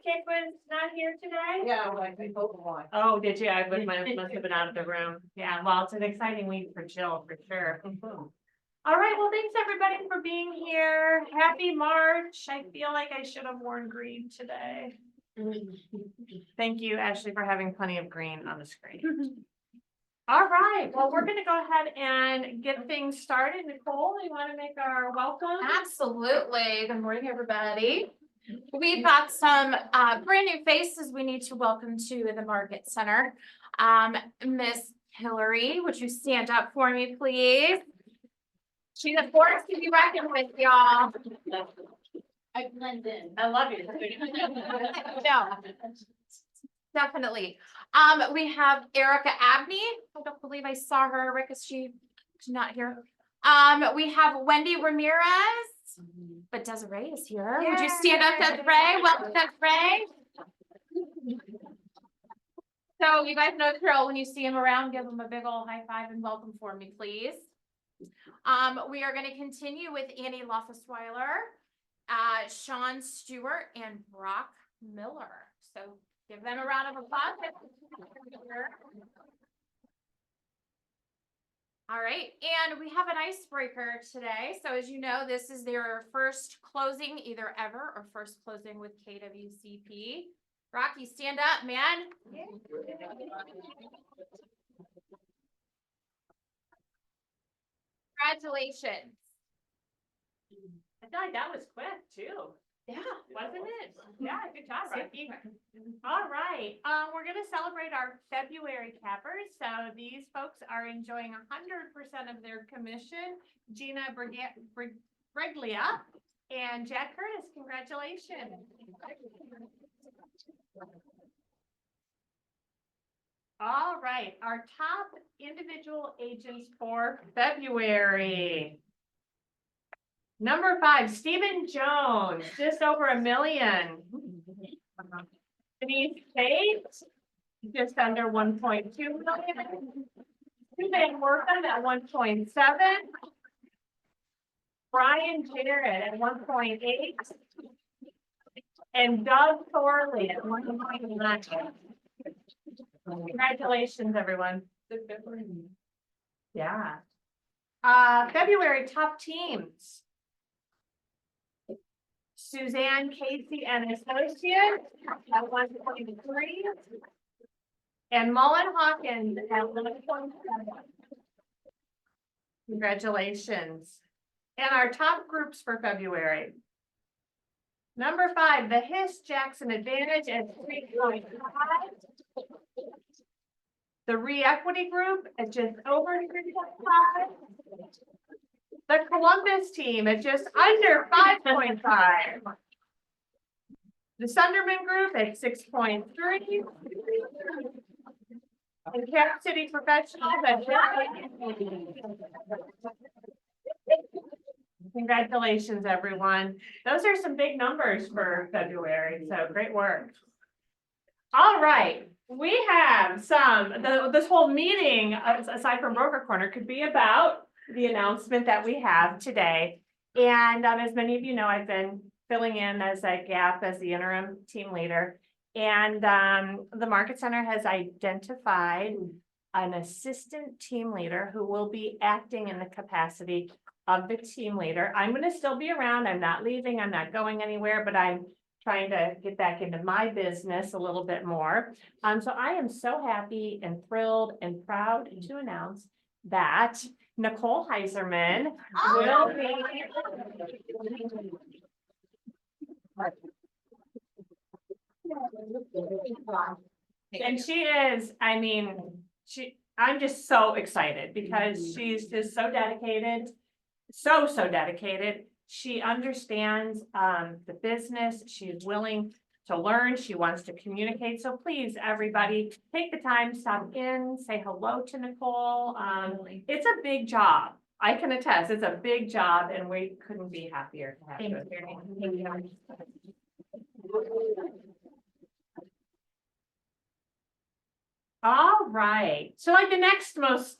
Cupcake was not here today? Yeah, like we both want. Oh, did you? I must have been out of the room. Yeah, well, it's an exciting week for Jill, for sure. All right, well, thanks everybody for being here. Happy March. I feel like I should have worn green today. Thank you, Ashley, for having plenty of green on the screen. All right, well, we're gonna go ahead and get things started. Nicole, you want to make our welcome? Absolutely. Good morning, everybody. We've got some brand new faces we need to welcome to the Market Center. Miss Hillary, would you stand up for me, please? She's a force to be reckoned with, y'all. I blend in. I love you. No, definitely. We have Erica Abney. I don't believe I saw her. Rick, is she's not here? We have Wendy Ramirez. But Desiree is here. Would you stand up, Desiree? Welcome, Desiree. So you guys know the drill. When you see him around, give him a big old high five and welcome for me, please. We are going to continue with Annie Loffesweiler, Sean Stewart, and Brock Miller. So give them a round of applause. All right, and we have an icebreaker today. So as you know, this is their first closing either ever or first closing with KWCP. Rocky, stand up, man. Congratulations. I feel like that was quick too. Yeah. Wasn't it? Yeah, good job, Rocky. All right, we're gonna celebrate our February cappers. So these folks are enjoying 100% of their commission. Gina Breglia and Jack Curtis, congratulations. All right, our top individual agents for February. Number 5, Stephen Jones, just over $1 million. Denise Tate, just under 1.2 million. Suzanne Wortham at 1.7. Brian Jarrett at 1.8. And Doug Thorley at 1.9. Congratulations, everyone. Yeah. February top teams. Suzanne Casey and Associates at 1.3. And Mullen Hawkins at 1.7. Congratulations. And our top groups for February. Number 5, the Hiss Jackson Advantage at 3.5. The Re-Equity Group at just over 3.5. The Columbus team at just under 5.5. The Sunderman Group at 6.3. And Cap City Professionals at 5.8. Congratulations, everyone. Those are some big numbers for February, so great work. All right, we have this whole meeting, aside from Broker Corner, could be about the announcement that we have today. And as many of you know, I've been filling in as a gap as the interim team leader. And the Market Center has identified an assistant team leader who will be acting in the capacity of the team leader. I'm going to still be around. I'm not leaving. I'm not going anywhere, but I'm trying to get back into my business a little bit more. So I am so happy and thrilled and proud to announce that Nicole Heiserman will be. And she is, I mean, I'm just so excited because she's just so dedicated, so dedicated. She understands the business. She's willing to learn. She wants to communicate. So please, everybody, take the time, stop in, say hello to Nicole. It's a big job. I can attest, it's a big job, and we couldn't be happier to have you. Thank you. All right. So like the next most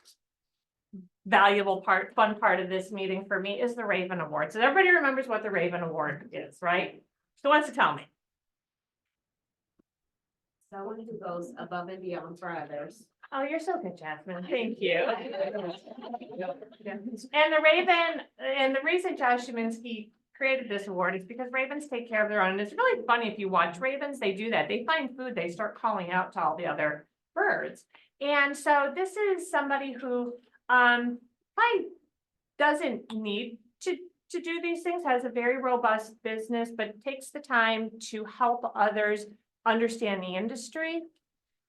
valuable part, fun part of this meeting for me is the Raven Award. So everybody remembers what the Raven Award is, right? Who wants to tell me? someone who goes above and beyond for others. Oh, you're so good, Jasmine. Thank you. And the Raven, and the reason Josh Szymanski created this award is because ravens take care of their own. And it's really funny if you watch ravens, they do that. They find food, they start calling out to all the other birds. And so this is somebody who probably doesn't need to do these things, has a very robust business, but takes the time to help others understand the industry.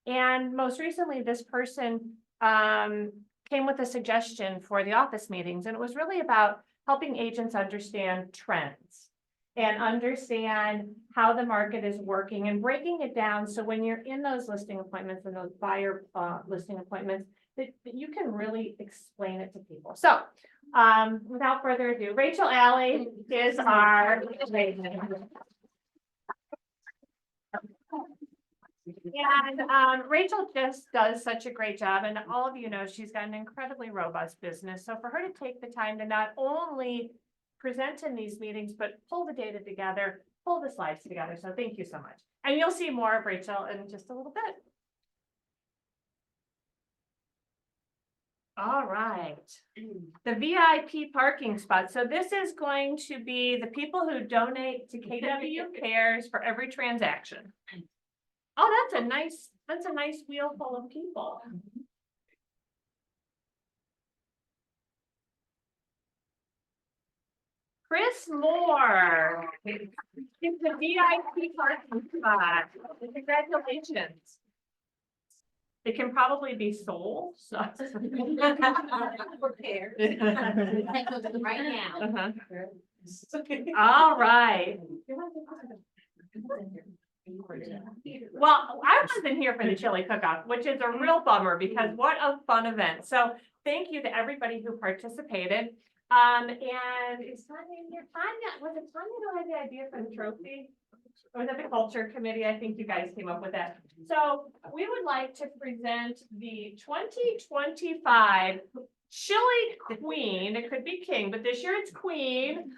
And most recently, this person came with a suggestion for the office meetings, and it was really about helping agents understand trends and understand how the market is working and breaking it down. So when you're in those listing appointments and those buyer listing appointments, that you can really explain it to people. So without further ado, Rachel Alley is our and Rachel just does such a great job, and all of you know she's got an incredibly robust business. So for her to take the time to not only present in these meetings, but pull the data together, pull the slides together. So thank you so much. And you'll see more of Rachel in just a little bit. All right, the VIP parking spot. So this is going to be the people who donate to KW Cares for every transaction. Oh, that's a nice wheel full of people. Chris Moore is the VIP parking spot. Congratulations. It can probably be sold, so. Prepared. Right now. Uh-huh. All right. Well, I wasn't here for the chili cook-off, which is a real bummer because what a fun event. So thank you to everybody who participated. And is Tanya in here? Was it Tanya who had the idea for the trophy? Or was it the culture committee? I think you guys came up with that. So we would like to present the 2025 Chili Queen, it could be King, but this year it's Queen,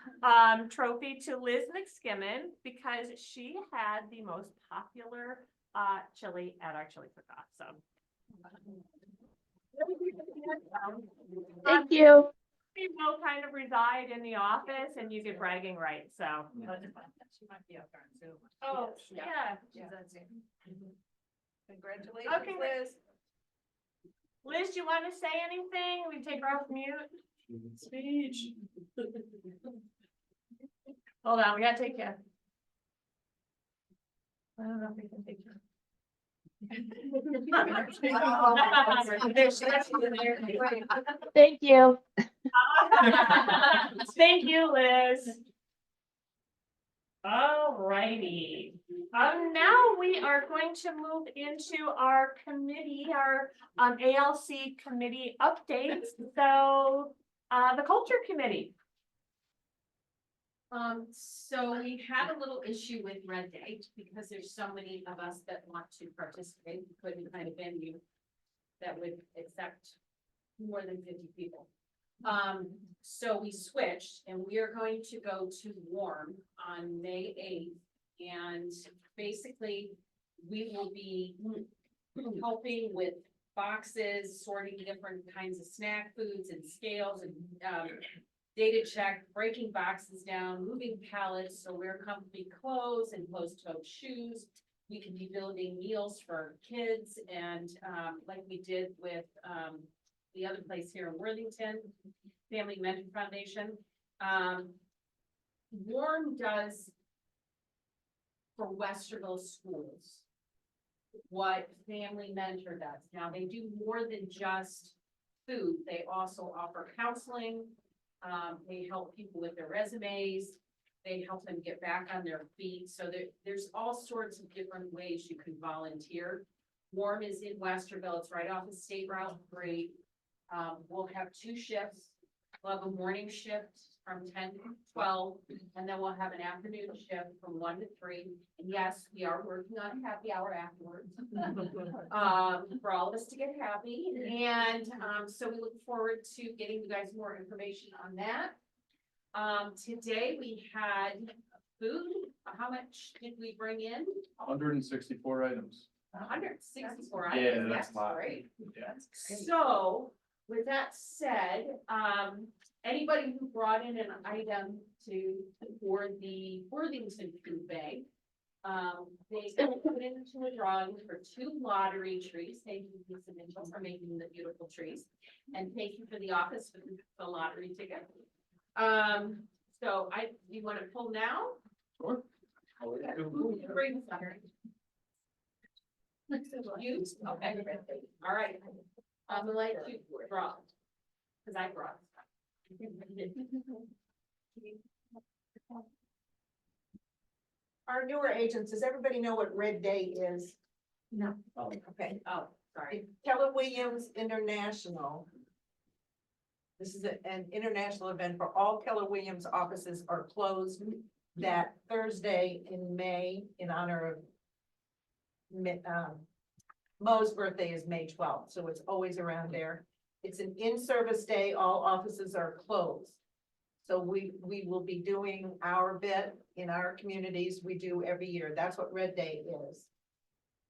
trophy to Liz McSkimmon because she had the most popular chili at our chili cook-off. So Thank you. we will kind of reside in the office and you get bragging rights. So She might be up there on Zoom. oh yeah. She's on Zoom. Congratulations, Okay. Liz. Liz, do you want to say anything? We take her off mute. Speech. Hold on, we gotta take you. I don't know if we can take you. Thank you. Thank you, Liz. All righty. Now we are going to move into our committee, our ALC committee updates. So the culture committee. So we had a little issue with Red Day because there's so many of us that want to participate. We couldn't find a venue that would accept more than 50 people. So we switched and we are going to go to Warm on May 8th. And basically we will be helping with boxes, sorting different kinds of snack foods and scales and, data check, breaking boxes down, moving pallets, so wear comfy clothes and closed-toed shoes. We can be building meals for kids and like we did with the other place here in Worthington, Family Mentor Foundation. Warm does for Westerville schools what Family Mentor does. Now, they do more than just food. They also offer counseling. They help people with their resumes. They help them get back on their feet. So there's all sorts of different ways you can volunteer. Warm is in Westerville. It's right off of State Route 3. We'll have 2 shifts. We'll have a morning shift from 10 to 12, and then we'll have an afternoon shift from 1 to 3. And yes, we are working on a happy hour afterwards for all of us to get happy. And so we look forward to getting you guys more information on that. Today we had food. How much did we bring in? 164 items. 164 Yeah, items, that's that's a lot. great. Yeah. That's great. So, with that said, anybody who brought in an item for the Worthington Food Bank, they put into a drawing for 2 lottery trees. Thank you, Lisa Mitchell, for making the beautiful trees. And thank you for the office for the lottery ticket. So you want to pull now? Sure. Who brings them? You, okay, all right. I'm gonna let you draw. Cause I brought. Our newer agents, does everybody know what Red Day is? No. Okay, Oh, sorry. Keller Williams International. This is an international event for all Keller Williams offices are closed that Thursday in May in honor of Mo's birthday is May 12th, so it's always around there. It's an in-service day, all offices are closed. So we will be doing our bit in our communities, we do every year, that's what Red Day is.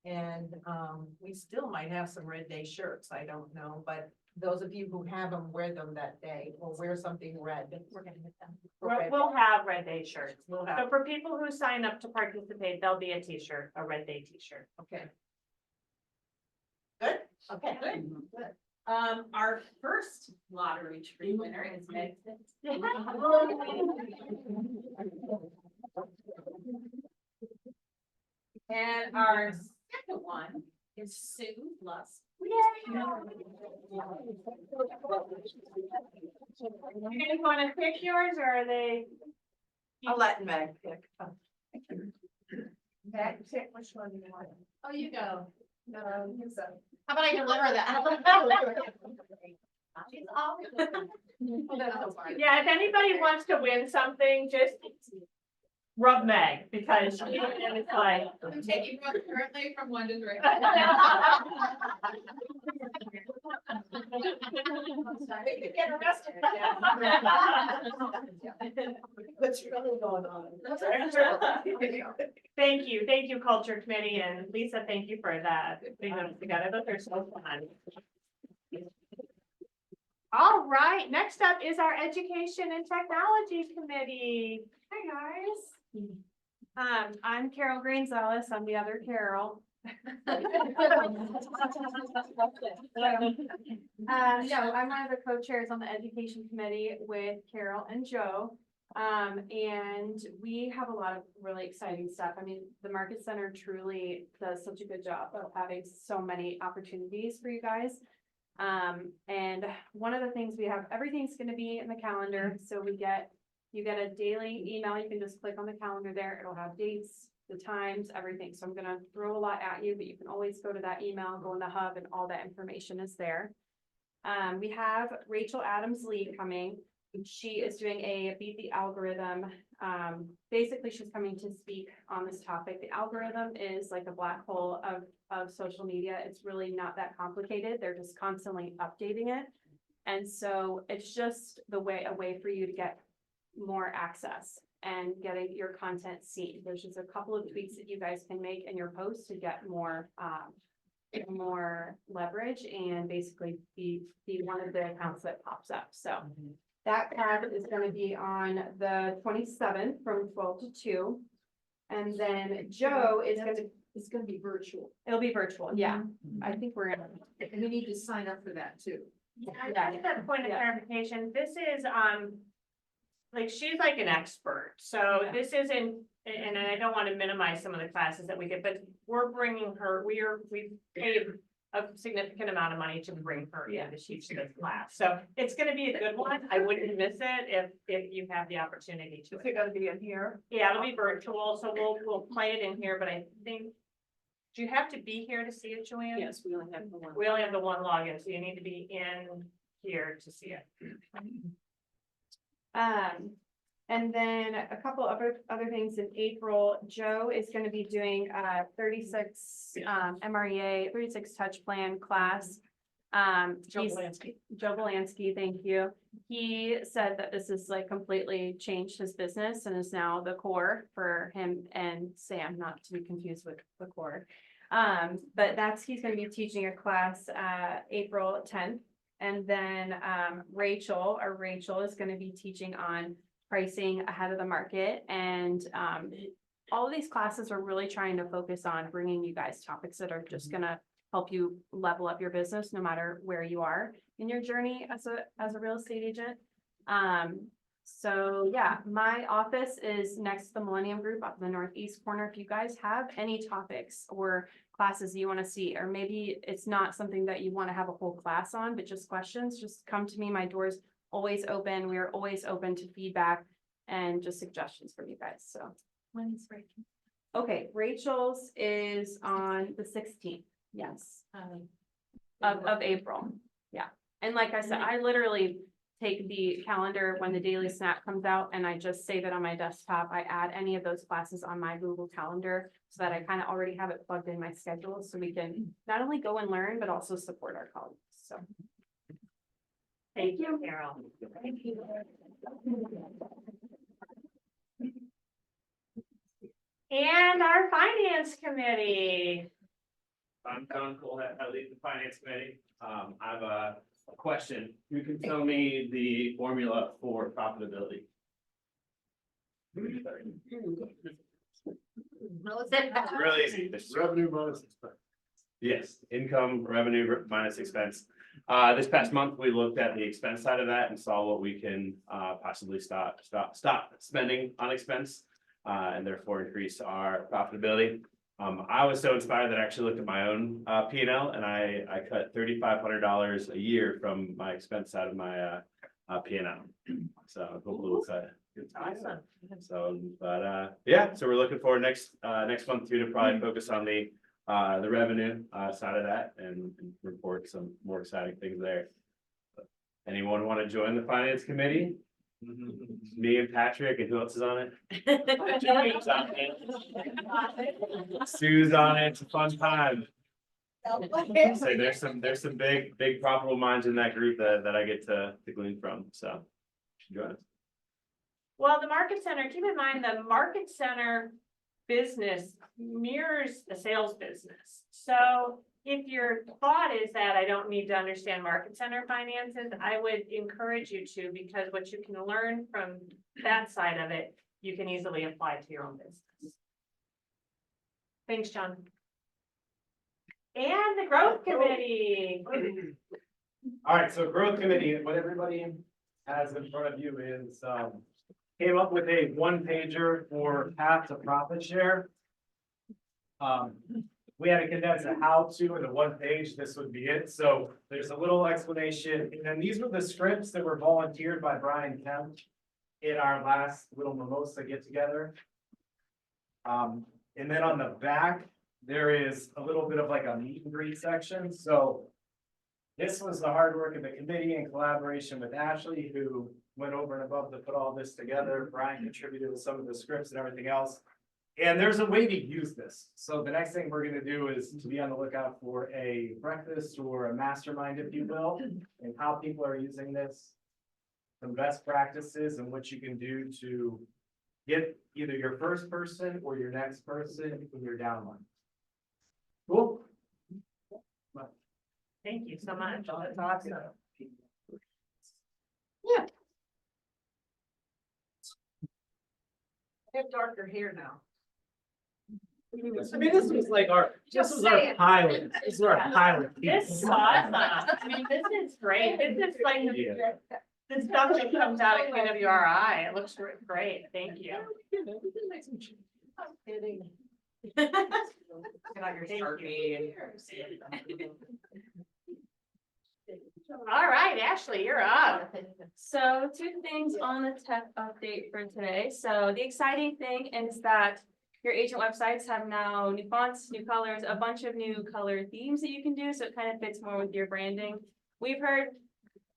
And, we still might have some Red Day shirts, I don't know, but those of you who have them, wear them that day, or wear something red. We're gonna hit them. for Red We'll Day. have Red Day shirts. We'll So have, for people who sign up to participate, there'll be a t-shirt, a Red Day t-shirt. okay. Good, okay. Good. Our first lottery tree winner is Meg. And our second one is Sue Lusk. You guys wanna pick yours or are they? I'll let Meg pick. Meg, pick which one you want. Oh, you go. How about I deliver that? She's all. Yeah, if anybody wants to win something, just rub Meg because she is like. I'm taking one currently from 1 to 3. We could get arrested. What's really going on? Thank you, Culture Committee, and Lisa, thank you for that, putting them together, those are so fun. All right, next up is our Education and Technology Committee. Hi, guys. I'm Carol Greenzelis, I'm the other Carol. No, I'm one of the co-chairs on the Education Committee with Carol and Joe. And we have a lot of really exciting stuff. I mean, the Market Center truly does such a good job of having so many opportunities for you guys. And one of the things we have, everything's gonna be in the calendar, so you get a daily email, you can just click on the calendar there, it'll have dates, the times, everything. So I'm gonna throw a lot at you, but you can always go to that email, go in the hub, and all that information is there. We have Rachel Adams Lee coming. She is doing a Beat the Algorithm. Basically, she's coming to speak on this topic. The algorithm is like a black hole of social media. It's really not that complicated. They're just constantly updating it. And so it's just a way for you to get more access and getting your content seen. There's just a couple of tweaks that you guys can make in your post to get more leverage and basically be one of the accounts that pops up. So that tab is going to be on the 27th from 12 to 2. And then Joe is going to, It's gonna be virtual. it'll be virtual. Yeah, I think we're in. And we need to sign up for that too. I think that's a point of clarification. This is, like, she's like an expert. So Yeah. this isn't, and I don't want to minimize some of the classes that we get, but we're bringing her, we've paid a significant amount of money to bring her in to teach this class. So it's gonna be a good one. I wouldn't miss it if you have the opportunity to. Is it gonna be in here? Yeah, it'll be virtual, so we'll play it in here, but I think, do you have to be here to see it, Joanne? Yes, we only have the one. We only have the one login, so you need to be in here to see it. And then a couple other things in April, Joe is gonna be doing 36 MREA, 36 touch plan class. Joe he's- Belansky. Joe Belansky, thank you. He said that this has like completely changed his business and is now the core for him and Sam, not to be confused with the core. But he's gonna be teaching a class, April 10th. And then, Rachel is gonna be teaching on pricing ahead of the market. And, all of these classes are really trying to focus on bringing you guys topics that are just gonna help you level up your business, no matter where you are in your journey as a real estate agent. So yeah, my office is next to the Millennium Group up in the northeast corner. If you guys have any topics or classes you want to see, or maybe it's not something that you want to have a whole class on, but just questions, just come to me. My door's always open. We are always open to feedback and just suggestions from you guys. So. When's Rachel? Okay, Rachel's is on the 16th, yes, of April, yeah. And like I said, I literally take the calendar when the Daily Snap comes out and I just save it on my desktop. I add any of those classes on my Google Calendar so that I kind of already have it plugged in my schedule, so we can not only go and learn, but also support our colleagues, so. Thank you, Carol. Thank you. And our finance committee. I'm Don Colette, I lead the finance committee. I have a question. You can tell me the formula for profitability. Really easy. It's Revenue minus expense. Yes, income, revenue minus expense. This past month, we looked at the expense side of that and saw what we can possibly stop spending on expense. And therefore increase our profitability. I was so inspired that I actually looked at my own P and L, and I cut $3,500 a year from my expense side of my P and L. So hopefully we'll cut. Awesome. So, but yeah, so we're looking forward next month too to probably focus on the revenue side of that and report some more exciting things there. Anyone want to join the finance committee? Me and Patrick, and who else is on it? Sue's on it. It's a fun time. So there's some big profitable minds in that group that I get to glean from. So join us. Well, the Market Center, keep in mind, the Market Center business mirrors the sales business. So if your thought is that I don't need to understand Market Center finances, I would encourage you to, because what you can learn from that side of it, you can easily apply to your own business. Thanks, John. And the Growth Committee. All right, so growth committee, what everybody has in front of you is, came up with a one pager for path to profit share. We had to condense a how to into one page. This would be it. So there's a little explanation. And then these were the scripts that were volunteered by Brian Kemp in our last little mimosa get together. And then on the back, there is a little bit of like a meet and greet section. So this was the hard work of the committee in collaboration with Ashley, who went over and above to put all this together. Brian contributed with some of the scripts and everything else. And there's a way to use this. So the next thing we're gonna do is to be on the lookout for a breakfast or a mastermind, if you will, and how people are using this. Some best practices and what you can do to get either your first person or your next person in your downline. Cool. Thank you so much. That's awesome. I have darker hair now. I mean, this was like this was our pilot. This is our pilot. This is awesome. I mean, this is great. This is like Yeah. the stuff that comes out of KWRI. It looks great. Thank you. Kidding. Get out your Thank Sharpie. All right, Ashley, you're up. So 2 things on the tech update for today. So the exciting thing is that your agent websites have now new fonts, new colors, a bunch of new color themes that you can do. So it kind of fits more with your branding. We've heard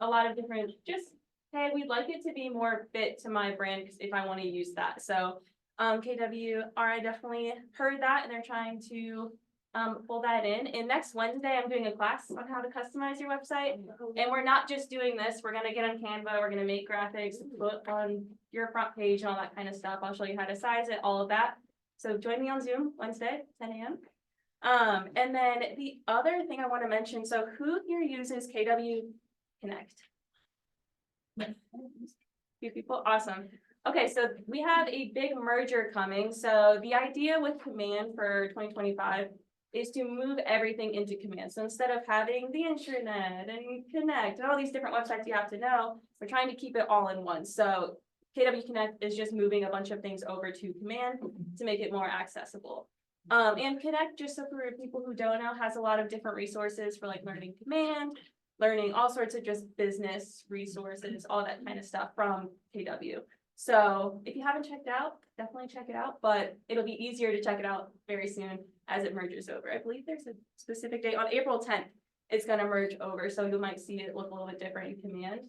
a lot of different, just, hey, we'd like it to be more fit to my brand because if I want to use that. So KWRI definitely heard that and they're trying to pull that in. And next Wednesday, I'm doing a class on how to customize your website. And we're not just doing this, we're gonna get on Canva, we're gonna make graphics, put on your front page and all that kind of stuff. I'll show you how to size it, all of that. So join me on Zoom Wednesday, 10 a.m. And then the other thing I want to mention, so who here uses KW Connect? Few people, awesome. Okay, so we have a big merger coming. So the idea with Command for 2025 is to move everything into Command. So instead of having the intranet and Connect and all these different websites you have to know, we're trying to keep it all in one. So KW Connect is just moving a bunch of things over to Command to make it more accessible. And Connect, just so for people who don't know, has a lot of different resources for like learning Command, learning all sorts of just business resources, all that kind of stuff from KW. So if you haven't checked out, definitely check it out, but it'll be easier to check it out very soon as it merges over. I believe there's a specific date on April 10th. It's gonna merge over, so you might see it look a little bit different in Command.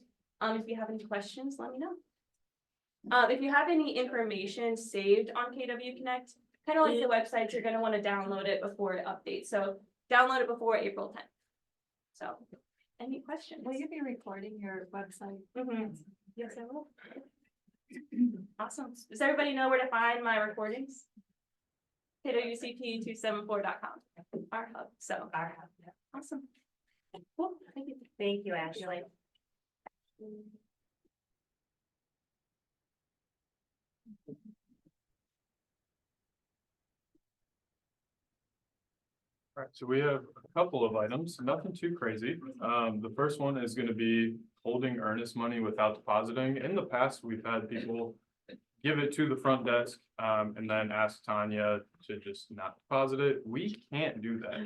If you have any questions, let me know. If you have any information saved on KW Connect, kind of like the websites, you're gonna want to download it before it updates. So download it before April 10th. So, any questions? Will you be recording your website? Mhm. Yes, I will. Awesome. Does everybody know where to find my recordings? KWCP274.com, our hub, so. Our hub, yeah. Awesome. Cool, thank you. Thank you, Ashley. All right, so we have a couple of items, nothing too crazy. The first one is gonna be holding earnest money without depositing. In the past, we've had people give it to the front desk, and then ask Tanya to just not deposit it. We can't do that.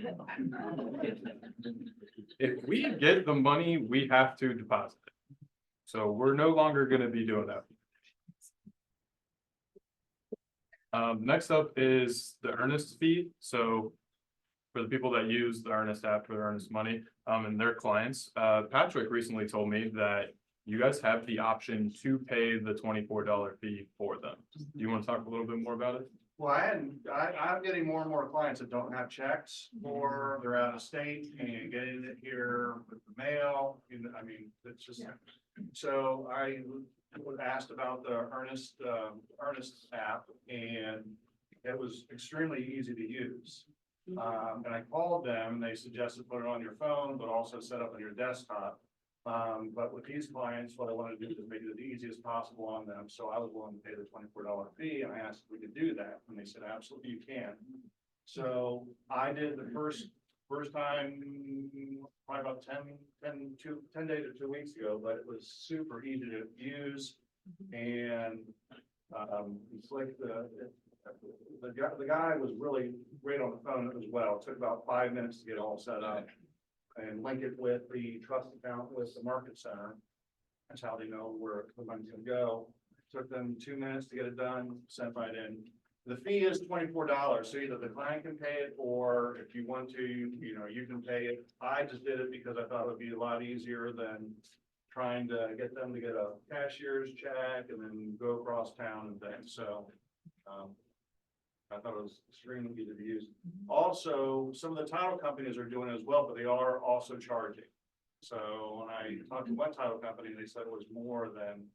If we get the money, we have to deposit it. So we're no longer gonna be doing that. Next up is the earnest fee. So for the people that use the Earnest app for their earnest money, and their clients, Patrick recently told me that you guys have the option to pay the $24 fee for them. Do you want to talk a little bit more about it? Well, I'm getting more and more clients that don't have checks, or they're out of state and getting it here with the mail, I mean, it's just. So I was asked about the Earnest app, and it was extremely easy to use. And I called them, and they suggested put it on your phone, but also set up on your desktop. But with these clients, what I want to do is make it as easy as possible on them, so I was willing to pay the $24 fee, and I asked if we could do that, and they said, absolutely, you can. So I did the first time, probably about 10 days or 2 weeks ago, but it was super easy to use, and it's like the guy was really great on the phone as well. It took about 5 minutes to get all set up and link it with the trust account with the market center. That's how they know where the money's gonna go. Took them 2 minutes to get it done, sent right in. The fee is $24, so either the client can pay it, or if you want to, you can pay it. I just did it because I thought it would be a lot easier than trying to get them to get a cashier's check and then go across town and things, so. I thought it was extremely easy to use. Also, some of the title companies are doing it as well, but they are also charging. So when I talked to one title company, they said it was more than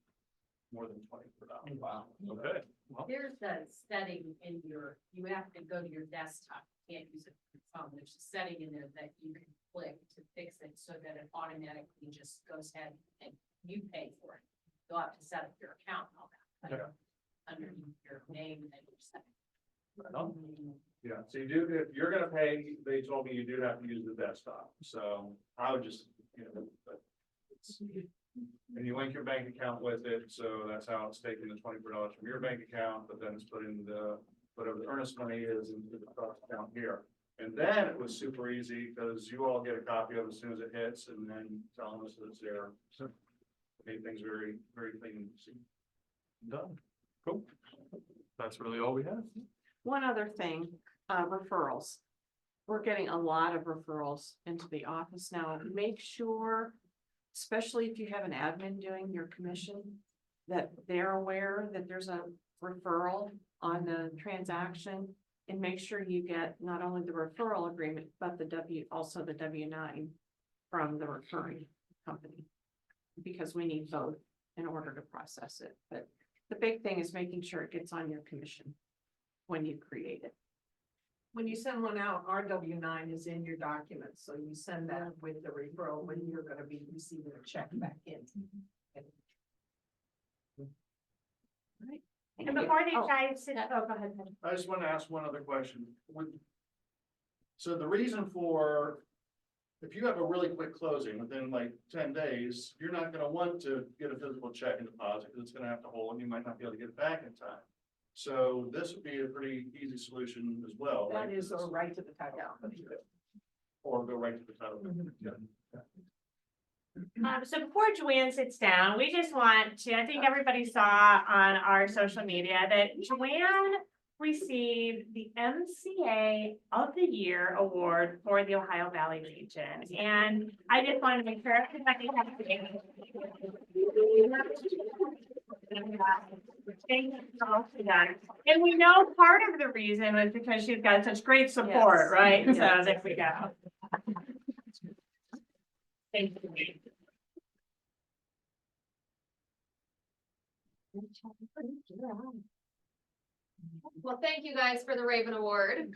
$24. Wow. Okay. There's a setting in you have to go to your desktop, you can't use it on your phone, there's a setting in there that you can click to fix it so that it automatically just goes ahead and you pay for it. You'll have to set up your account and all that, but underneath your name and your setting. Yeah, so you do, if you're gonna pay, they told me you do have to use the desktop, so I would just, but and you link your bank account with it, so that's how it's taking the $24 from your bank account, but then it's putting whatever the earnest money is into the trust account here. And then it was super easy, because you all get a copy of it as soon as it hits, and then telling us that it's there. So made things very, very clean and easy. Done. Cool. That's really all we have. One other thing, referrals. We're getting a lot of referrals into the office now. Make sure, especially if you have an admin doing your commission, that they're aware that there's a referral on the transaction. And make sure you get not only the referral agreement, but also the W-9 from the referring company. Because we need both in order to process it. But the big thing is making sure it gets on your commission when you create it. When you send one out, RW9 is in your documents, so you send that with the referral when you're gonna be receiving a check back in. And before they Oh. try to sit, oh, go ahead. I just want to ask one other question. So the reason for, if you have a really quick closing within like 10 days, you're not gonna want to get a physical check and deposit because it's gonna have to hold and you might not be able to get it back in time. So this would be a pretty easy solution as well. That right? is a right to the title company. Or go right to the title. Yeah. So before Joanne sits down, we just want to, I think everybody saw on our social media that Joanne received the MCA of the Year award for the Ohio Valley region. And I just wanted to make sure everybody has and we know part of the reason was because she's got such great support, Yes. right? So Yes. there we go. Thank you. Well, thank you guys for the Raven Award.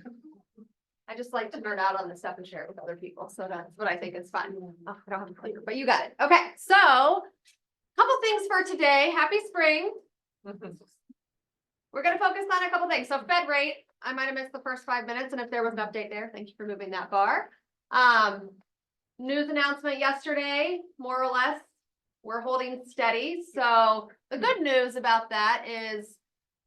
I just like to nerd out on this stuff and share it with other people, so that's what I think is fun. Oh, I don't have a clicker, but you got it. Okay, so couple things for today. Happy spring. We're gonna focus on a couple things. So Fed rate, I might have missed the first 5 minutes, and if there was an update there, thank you for moving that bar. News announcement yesterday, more or less, we're holding steady. So the good news about that is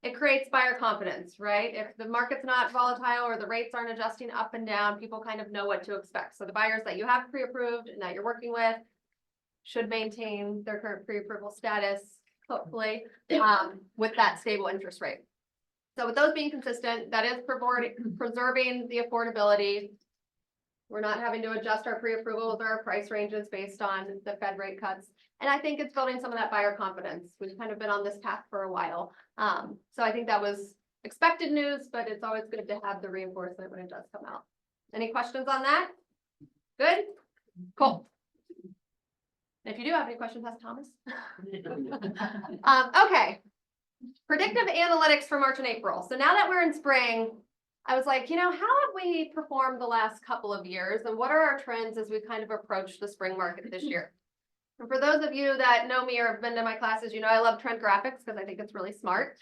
it creates buyer confidence, right? If the market's not volatile or the rates aren't adjusting up and down, people kind of know what to expect. So the buyers that you have pre-approved and that you're working with should maintain their current pre-approval status, hopefully, with that stable interest rate. So with those being consistent, that is preserving the affordability. We're not having to adjust our pre-approvals or our price ranges based on the Fed rate cuts. And I think it's building some of that buyer confidence. We've kind of been on this path for a while. So I think that was expected news, but it's always good to have the reinforcement when it does come out. Any questions on that? Good? Cool. If you do have any questions, ask Thomas. Okay. Predictive analytics for March and April. So now that we're in spring, I was like, how have we performed the last couple of years and what are our trends as we kind of approach the spring market this year? And for those of you that know me or have been to my classes, I love trend graphics because I think it's really smart.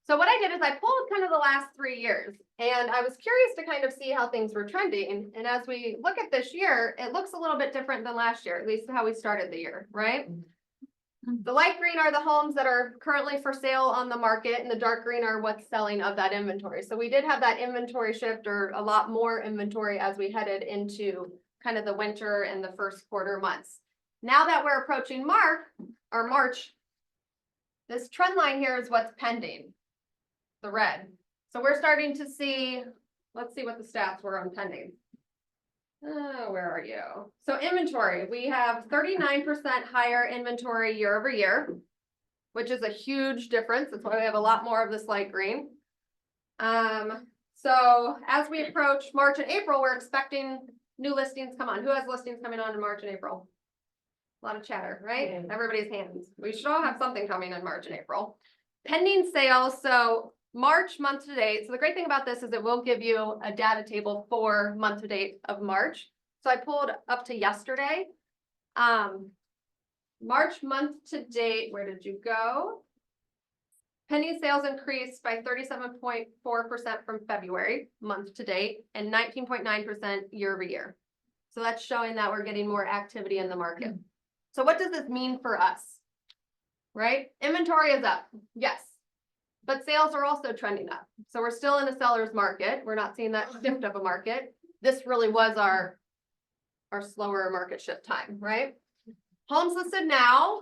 So what I did is I pulled kind of the last 3 years and I was curious to kind of see how things were trending. And as we look at this year, it looks a little bit different than last year, at least how we started the year, right? The light green are the homes that are currently for sale on the market and the dark green are what's selling of that inventory. So we did have that inventory shift or a lot more inventory as we headed into kind of the winter and the first quarter months. Now that we're approaching March, this trend line here is what's pending, the red. So we're starting to see, let's see what the stats were on pending. Where are you? So inventory, we have 39% higher inventory year over year, which is a huge difference. That's why we have a lot more of this light green. So as we approach March and April, we're expecting new listings come on. Who has listings coming on in March and April? A lot of chatter, right? Everybody's hands. We should all have something coming in March and April. Pending sales, so March month to date. So the great thing about this is it will give you a data table for month to date of March. So I pulled up to yesterday. March month to date, where did you go? Pending sales increased by 37.4% from February month to date and 19.9% year over year. So that's showing that we're getting more activity in the market. So what does this mean for us? Right? Inventory is up, yes. But sales are also trending up. So we're still in a seller's market. We're not seeing that shift of a market. This really was our slower market shift time, right? Homes listed now.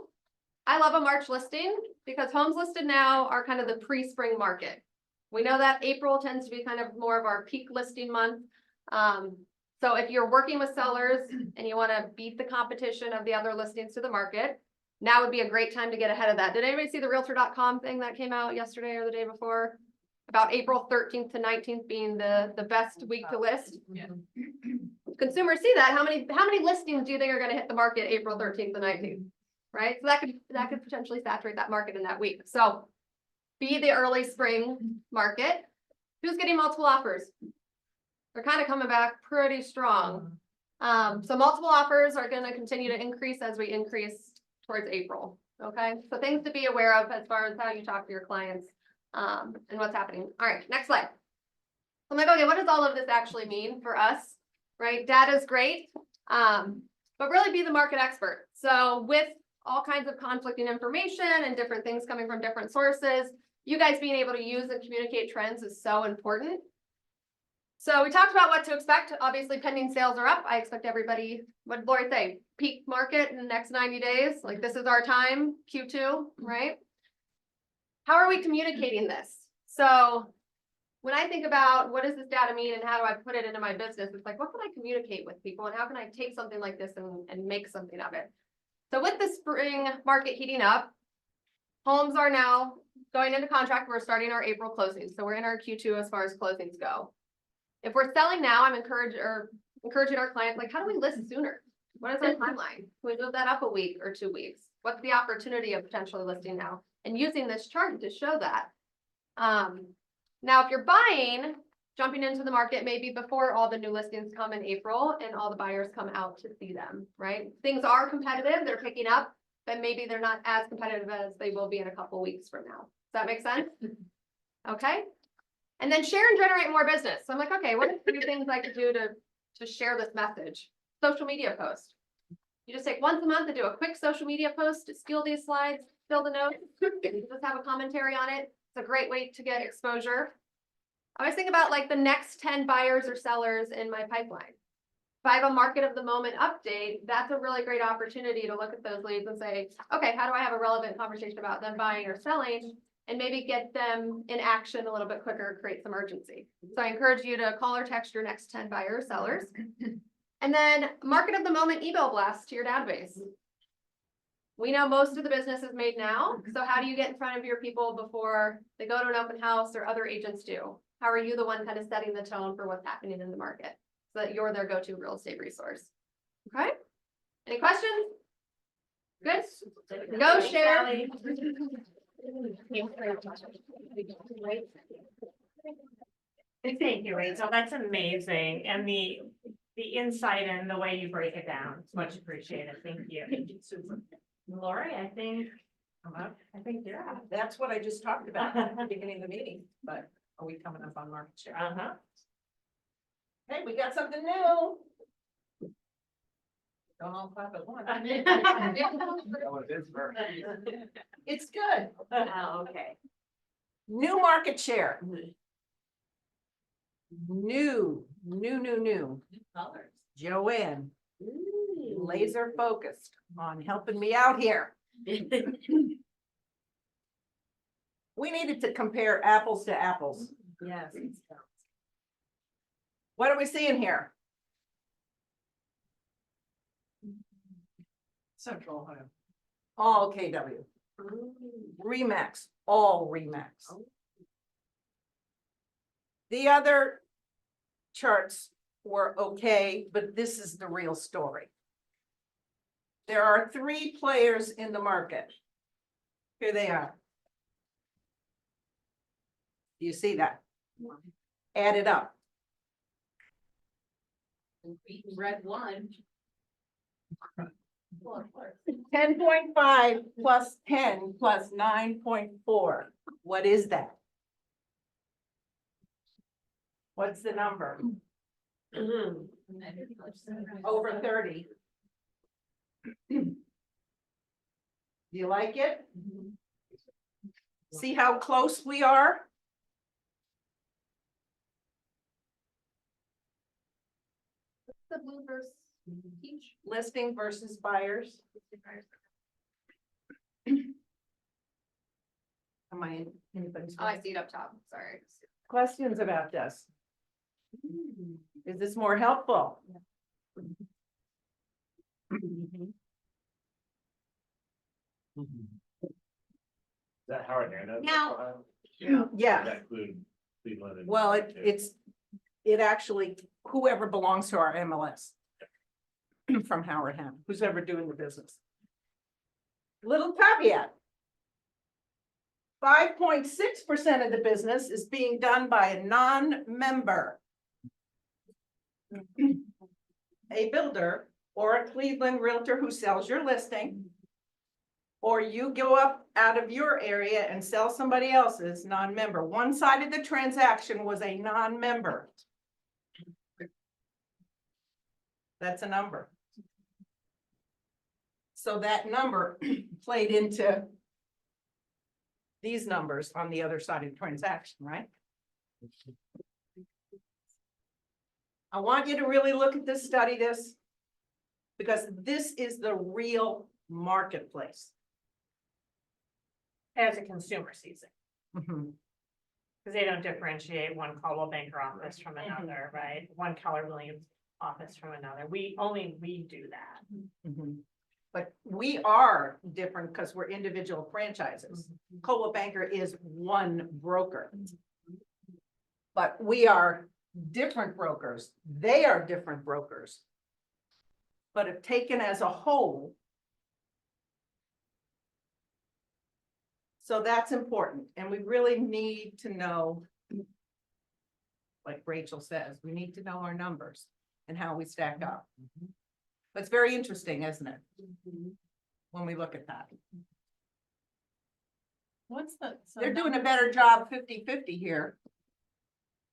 I love a March listing because homes listed now are kind of the pre-spring market. We know that April tends to be kind of more of our peak listing month. So if you're working with sellers and you want to beat the competition of the other listings to the market, now would be a great time to get ahead of that. Did anybody see the Realtor.com thing that came out yesterday or the day before? About April 13th to 19th being the best week to list. Yeah. Consumers see that. How many listings do you think are going to hit the market April 13th to 19th? Right? So that could potentially saturate that market in that week. So be the early spring market. Who's getting multiple offers? They're kind of coming back pretty strong. So multiple offers are gonna continue to increase as we increase towards April, okay? So things to be aware of as far as how you talk to your clients, and what's happening. All right, next slide. I'm like, okay, what does all of this actually mean for us, right? Data is great, but really be the market expert. So with all kinds of conflicting information and different things coming from different sources, you guys being able to use and communicate trends is so important. So we talked about what to expect. Obviously, pending sales are up. I expect everybody, what did Lori say? Peak market in the next 90 days. Like this is our time, Q2, right? How are we communicating this? So when I think about what does this data mean and how do I put it into my business, it's like, what can I communicate with people and how can I take something like this and make something of it? So with the spring market heating up, homes are now going into contract. We're starting our April closings. So we're in our Q2 as far as closings go. If we're selling now, I'm encouraging our clients, like, how do we list sooner? What is our timeline? Can we move that up a week or 2 weeks? What's the opportunity of potentially listing now? And using this chart to show that. Now, if you're buying, jumping into the market maybe before all the new listings come in April and all the buyers come out to see them, right? Things are competitive, they're picking up, but maybe they're not as competitive as they will be in a couple weeks from now. Does that make sense? Okay. And then share and generate more business. So I'm like, okay, what are 3 things I could do to share this message? Social media post. You just take once a month and do a quick social media post, steal these slides, fill the notes, just have a commentary on it. It's a great way to get exposure. I always think about like the next 10 buyers or sellers in my pipeline. If I have a market of the moment update, that's a really great opportunity to look at those leads and say, okay, how do I have a relevant conversation about them buying or selling? And maybe get them in action a little bit quicker, create some urgency. So I encourage you to call or text your next 10 buyers, sellers. And then market of the moment email blast to your database. We know most of the business is made now. So how do you get in front of your people before they go to an open house or other agents do? How are you the one kind of setting the tone for what's happening in the market so that you're their go-to real estate resource? Okay. Any questions? Good. Go share. Thank you, Rachel. That's amazing. And the insight and the way you break it down, it's much appreciated. Thank you. Lori, I think you're up. That's what I just talked about at the beginning of the meeting, but are we coming up on market share? Uh-huh. Hey, we got something new. Don't all clap at once. It's good. Oh, okay. New market share. New. Colors. Joanne, laser focused on helping me out here. We needed to compare apples to apples. Yes. What are we seeing here? Central Ohio. All KW. Remax, all Remax. The other charts were okay, but this is the real story. There are 3 players in the market. Here they are. Do you see that? Add it up. Red one. 10.5 plus 10 plus 9.4. What is that? What's the number? Over 30. Do you like it? See how close we are? The blue versus peach. Listing versus buyers. Am I in anybody's? Oh, I see it up top. Sorry. Questions about this? Is this more helpful? Is that Howard Hannah? Now- Yeah. That include Cleveland and- Well, it actually, whoever belongs to our MLS. From Howard Ham, who's ever doing the business. Little caveat. 5.6% of the business is being done by a non-member. A builder or a Cleveland Realtor who sells your listing. Or you go up out of your area and sell somebody else's non-member. One side of the transaction was a non-member. That's a number. So that number played into these numbers on the other side of the transaction, right? I want you to really look at this, study this, because this is the real marketplace. As a consumer sees it, Mhm. because they don't differentiate one Caldwell Banker office from another, right? One Keller Williams office from another. We do that. Mhm. But we are different because we're individual franchises. Coldwell Banker is one broker. But we are different brokers. They are different brokers. But if taken as a whole. So that's important, and we really need to know. Like Rachel says, we need to know our numbers and how we stack up. But it's very interesting, isn't it? When we look at that. What's the? They're doing a better job 50-50 here.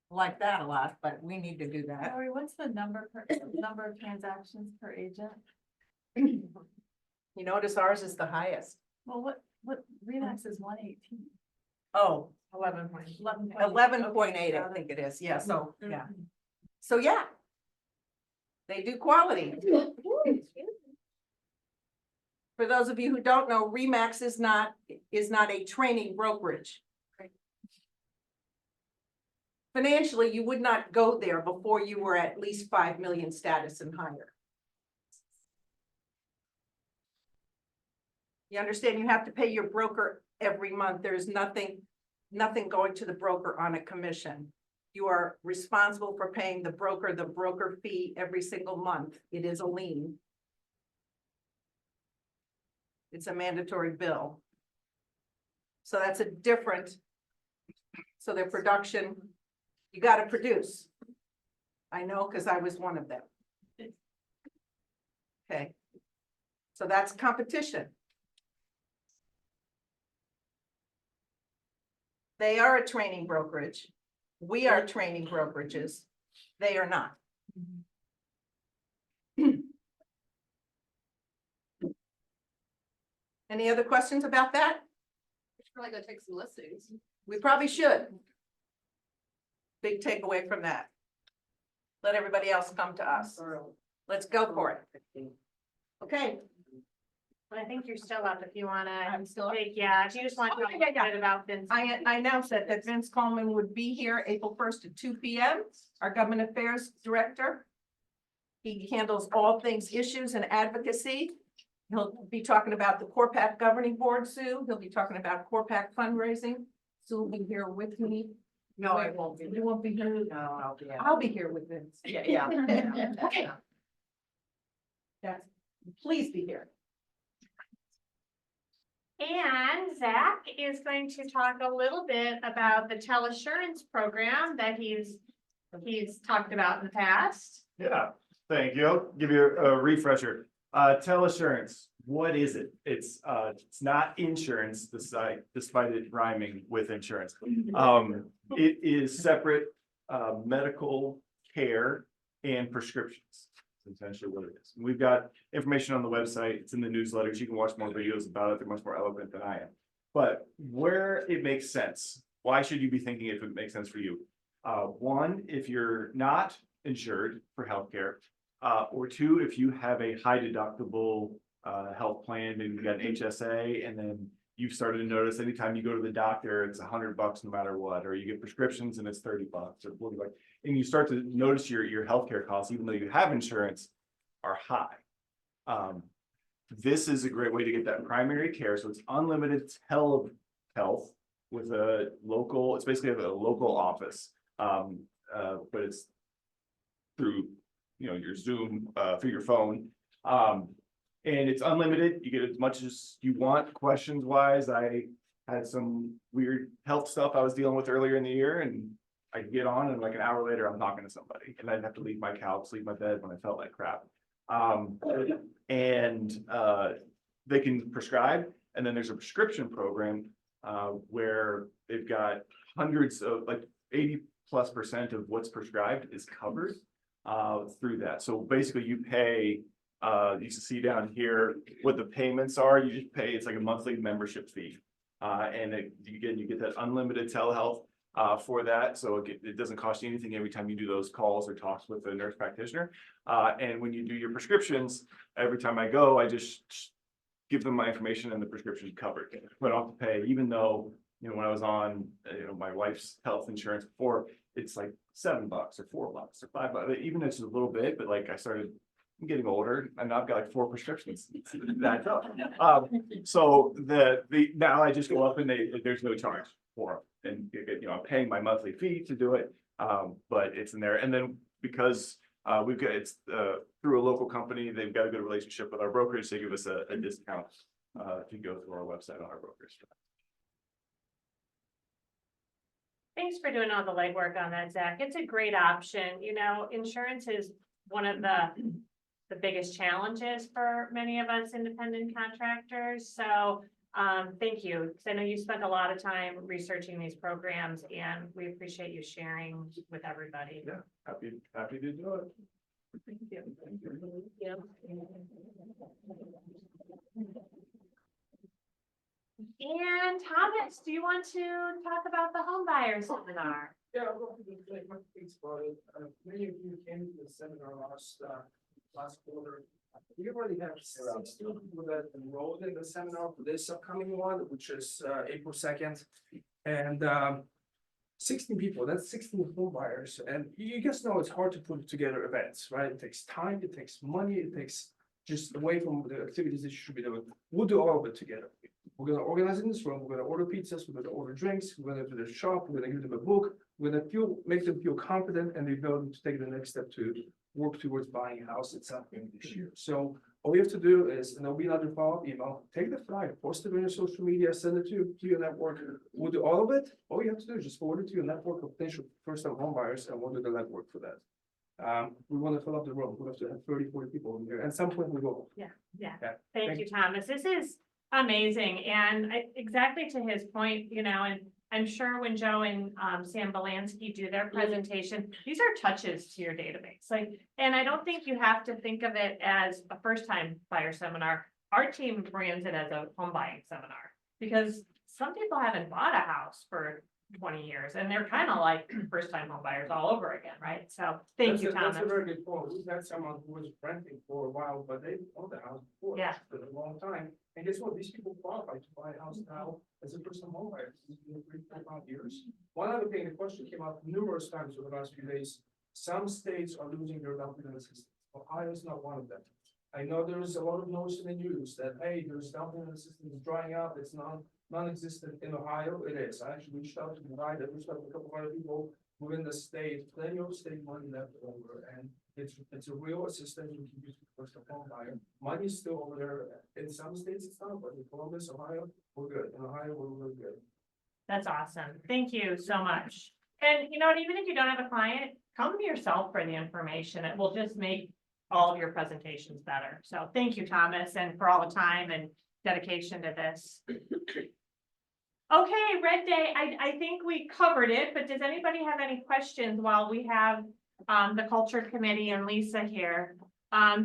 Like that a lot, but we need to do that. Sorry, what's the number of transactions per agent? You notice ours is the highest. Well, what Remax is 118. Oh, 11.8. 11.8, I think it is. Yeah, so, yeah. So, yeah. They do quality. For those of you who don't know, Remax is not a training brokerage. Financially, you would not go there before you were at least 5 million status and higher. You understand, you have to pay your broker every month. There's nothing going to the broker on a commission. You are responsible for paying the broker fee every single month. It is a lien. It's a mandatory bill. So that's a different, so their production, you got to produce. I know, because I was one of them. Okay. So that's competition. They are a training brokerage. We are training brokerages. They are not. Any other questions about that? We should probably go take some listings. We probably should. Big takeaway from that. Let everybody else come to us. Let's go for it. Okay. I think you're still up if you wanna. I'm still up? Yeah, if you just want to talk a Yeah. bit about Vince. I announced that Vince Coleman would be here April 1st at 2 p.m., our Government Affairs Director. He handles all things issues and advocacy. He'll be talking about the CORPAC Governing Board, Sue. He'll be talking about CORPAC fundraising. Sue will be here with me. No, I won't be. You won't be here? No, I'll be here with Vince. Yeah. Okay. That's, please be here. And Zach is going to talk a little bit about the Teleassurance program that he's talked about in the past. Yeah, thank you. I'll give you a refresher. Teleassurance, what is it? It's not insurance, despite it rhyming with insurance. It is separate, medical care and prescriptions. That's essentially what it is. We've got information on the website. It's in the newsletters. You can watch more videos about it. They're much more eloquent than I am. But where it makes sense, why should you be thinking if it makes sense for you? One, if you're not insured for healthcare, or two, if you have a high deductible health plan and you got an HSA, and then you've started to notice anytime you go to the doctor, it's $100 no matter what, or you get prescriptions and it's $30 or $40, and you start to notice your healthcare costs, even though you have insurance, are high. This is a great way to get that primary care. So it's unlimited telehealth with a local, it's basically a local office. But it's through, your Zoom, through your phone. And it's unlimited. You get as much as you want. Questions wise, I had some weird health stuff I was dealing with earlier in the year, and I get on and like an hour later, I'm talking to somebody, and I'd have to leave my couch, leave my bed when I felt like crap. They can prescribe, and then there's a prescription program where they've got hundreds of, like 80+% of what's prescribed is covered through that. So basically you pay, you can see down here what the payments are. You just pay, it's like a monthly membership fee. And you get that unlimited telehealth for that. So it doesn't cost you anything every time you do those calls or talks with a nurse practitioner. And when you do your prescriptions, every time I go, I just give them my information and the prescription's covered. But I don't have to pay, even though, when I was on, my wife's health insurance before, it's like $7 or $4 or $5, even if it's a little bit, but like I'm getting older and I've got like 4 prescriptions. That's up. So now I just go up and there's no charge for them. And I'm paying my monthly fee to do it. But it's in there. And then because it's through a local company, they've got a good relationship with our brokerage. They give us a discount if you go through our website on our brokerage. Thanks for doing all the legwork on that, Zach. It's a great option. Insurance is one of the biggest challenges for many of us independent contractors. So thank you, because I know you spent a lot of time researching these programs, and we appreciate you sharing with everybody. Yeah, happy to do it. Thank you. And Thomas, do you want to talk about the home buyer seminar? Yeah, I'll go through the quick things about it. Many of you came to the seminar last quarter. We already have 16 people that enrolled in the seminar for this upcoming one, which is April 2nd. And 16 people, that's 16 home buyers. And you guys know it's hard to put together events, right? It takes time, it takes money, it takes just away from the activities that you should be doing. We'll do all of it together. We're gonna organize in this room, we're gonna order pizzas, we're gonna order drinks, we're gonna do the shop, we're gonna give them a book, we're gonna make them feel confident and the ability to take the next step to work towards buying a house at some point this year. So all you have to do is, and there'll be another follow-up email, take the flyer, post it on your social media, send it to your network. We'll do all of it. All you have to do is just forward it to your network of potential first-time home buyers, and we'll do the legwork for that. We want to fill up the room. We have to have 30, 40 people in here. And at some point we will. Yeah. Thank you, Thomas. This is amazing. And exactly to his point, and I'm sure when Joe and Sam Belansky do their presentation, these are touches to your database. And I don't think you have to think of it as a first-time buyer seminar. Our team brands it as a home buying seminar, because some people haven't bought a house for 20 years, and they're kind of like first-time home buyers all over again, right? So thank you, Thomas. That's a very good point. We've had someone who was renting for a while, but they owned the house before. Yeah. For a long time. And guess what? These people qualify to buy a house now as a first-time home buyer. This has been 3 to 5 years. One other thing, the question came up numerous times over the last few days. Some states are losing their down payment assistance. Ohio is not one of them. I know there's a lot of noise in the news that, hey, there's down payment assistance drying up. It's non-existent in Ohio. It is. I actually reached out to provide, I reached out to a couple of other people within the state, plenty of state money left over, and it's a real assistance you can use for first home buyer. Money is still over there. In some states it's not, but in Columbus, Ohio, we're good. In Ohio, we're really good. That's awesome. Thank you so much. And even if you don't have a client, come to yourself for the information. It will just make all of your presentations better. So thank you, Thomas, and for all the time and dedication to this. Okay, Red Day, I think we covered it, but does anybody have any questions while we have the Culture Committee and Lisa here?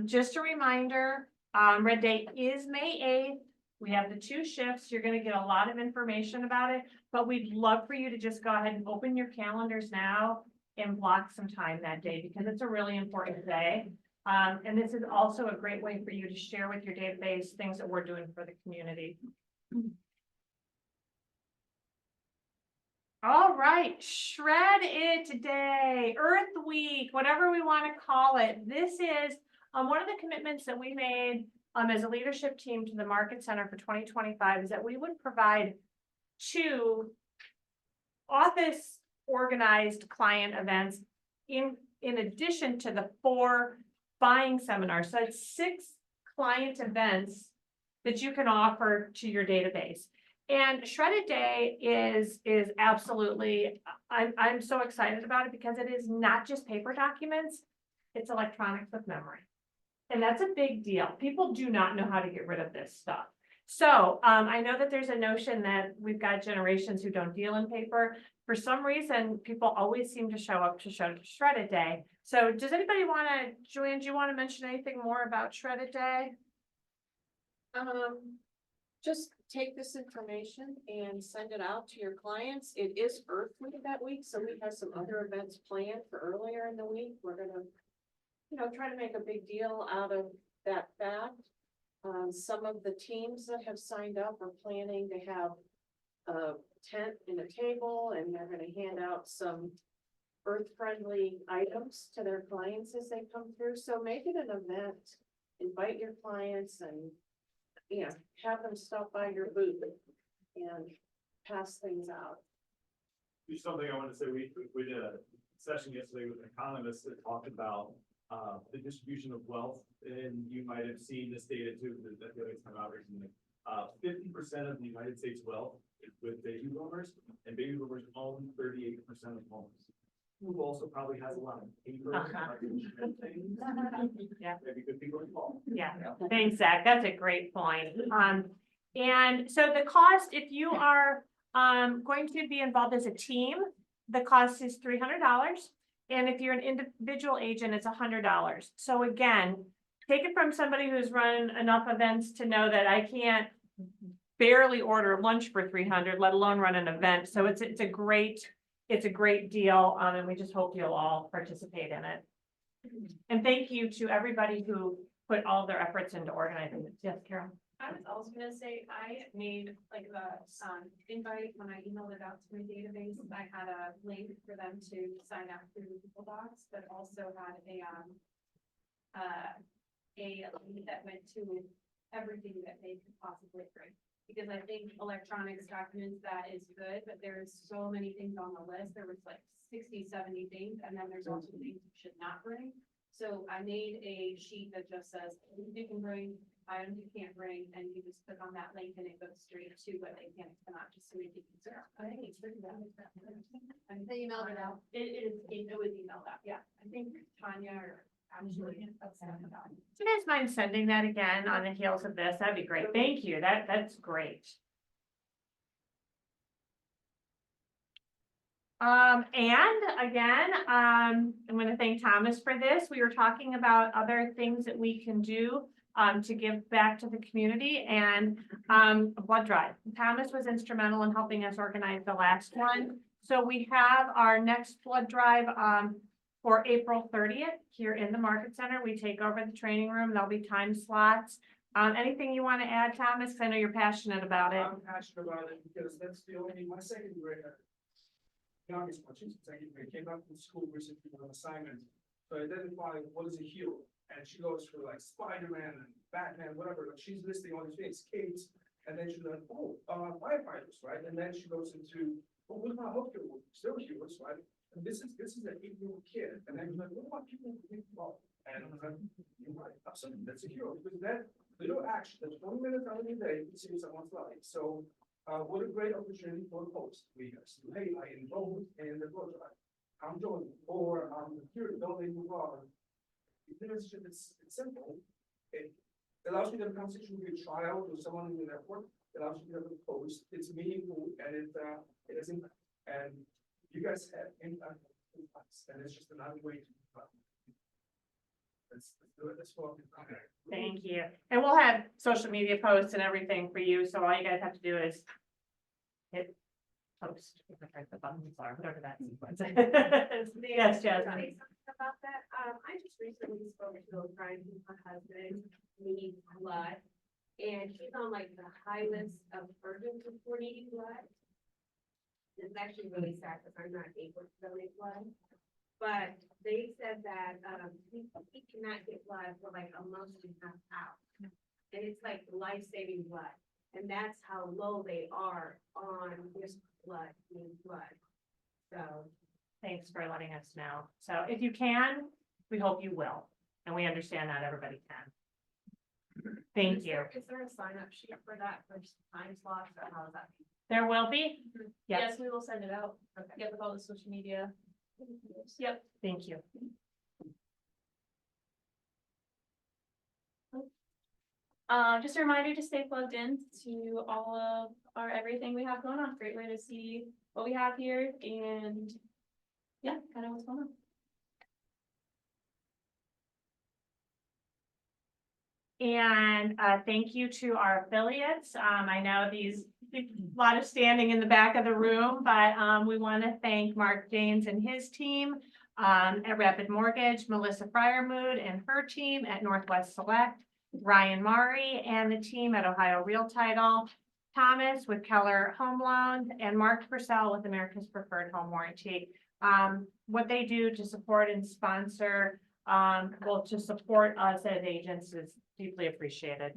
Just a reminder, Red Day is May 8th. We have the 2 shifts. You're going to get a lot of information about it, but we'd love for you to just go ahead and open your calendars now and block some time that day, because it's a really important day. And this is also a great way for you to share with your database things that we're doing for the community. All right, shred it today, Earth Week, whatever we want to call it. This is one of the commitments that we made as a leadership team to the Market Center for 2025 is that we would provide 2 office organized client events in addition to the 4 buying seminars. So it's 6 client events that you can offer to your database. And Shredded Day is absolutely, I'm so excited about it because it is not just paper documents, it's electronics with memory. And that's a big deal. People do not know how to get rid of this stuff. So, I know that there's a notion that we've got generations who don't deal in paper. For some reason, people always seem to show up to Shredded Day. So does anybody wanna, Julian, do you wanna mention anything more about Shredded Day? Just take this information and send it out to your clients. It is Earth Week that week, so we have some other events planned for earlier in the week. We're gonna, try to make a big deal out of that fact. Some of the teams that have signed up are planning to have a tent and a table, and they're gonna hand out some earth-friendly items to their clients as they come through. So make it an event. Invite your clients and have them stop by your booth and pass things out. Do something I want to say, we did a session yesterday with economists that talked about the distribution of wealth, and you might have seen this data too, that it's come out recently. 50% of the United States wealth is with baby boomers, and baby boomers own 38% of homes. Who also probably has a lot of paper. Yeah. Maybe good people involved. Yeah, thanks, Zach. That's a great point. And so the cost, if you are, going to be involved as a team, the cost is $300. And if you're an individual agent, it's $100. So again, take it from somebody who's run enough events to know that I can't barely order lunch for 300, let alone run an event. So it's a great deal. And we just hope you'll all participate in it. And thank you to everybody who put all their efforts into organizing this. Yes, Carol? I was also gonna say, I made like the, invite when I emailed it out to my database, I had a link for them to sign up through the Google Docs, but also had a link that went to everything that they could possibly bring. Because I think electronics documents, that is good, but there's so many things on the list. There was like 60, 70 things, and then there's also things you should not bring. So I made a sheet that just says, you can bring, items you can't bring, and you just click on that link and it goes straight to what they can and cannot, just so we can consider. I think it's written down. They emailed it out. It was emailed out, yeah. I think Tanya or actually. Do you guys mind sending that again on the heels of this? That'd be great. Thank you. That's great. And again, I'm going to thank Thomas for this. We were talking about other things that we can do to give back to the community, and a blood drive. Thomas was instrumental in helping us organize the last one. So we have our next blood drive for April 30th here in the Market Center. We take over the training room. There'll be time slots. Anything you want to add, Thomas? 'Cause I know you're passionate about it. I'm passionate about it because that's the only, my second grader. Youngest one, she's second grade, came back from school recently on assignment. So I identified what is a hero, and she goes for like Spider-Man and Batman, whatever, but she's listing all these things, Kate. And then she's like, firefighters, right? And then she goes into, what about healthcare workers? They're heroes, right? And this is an 8-year-old kid, and then he's like, what about people who think well? And I'm like, you're right, absolutely, that's a hero, because that little action, that 20 minutes out of the day, can save someone's life. So, what a great opportunity for a host. We say, hey, I enrolled in the blood drive. I'm joining, or I'm here to donate the blood. It's simple. It allows you to have a conversation with your child or someone in the network. It allows you to have a post. It's meaningful, and it has impact. And you guys have impact, and it's just another way to. Let's do it. Let's go. Thank you. And we'll have social media posts and everything for you. So all you guys have to do is hit post. The buttons are, whatever that sequence. Yes, Jasmine. About that, I just recently spoke to a friend whose husband needs blood, and he's on like the high list of urgent for needing blood. It's actually really sad because I'm not able to donate blood, but they said that he cannot get blood for like a month and a half out, and it's like life-saving blood, and that's how low they are on this blood, needing blood. So. Thanks for letting us know. So if you can, we hope you will. And we understand not everybody can. Thank you. Is there a sign up sheet for that for time slots or how is that? There will be? Yes, Yes, we will send it out. Yeah, with all the social media. Yep. thank you. Just a reminder to stay plugged in to all of our everything we have going on. Great way to see what we have here and yeah, kind of what's going on. And thank you to our affiliates. I know these, a lot of standing in the back of the room, but we want to thank Mark James and his team at Rapid Mortgage, Melissa Fryermood and her team at Northwest Select, Ryan Mari and the team at Ohio Real Title, Thomas with Keller Home Loans, and Mark Purcell with America's Preferred Home Warranty. What they do to support and sponsor, well, to support us as agents is deeply appreciated.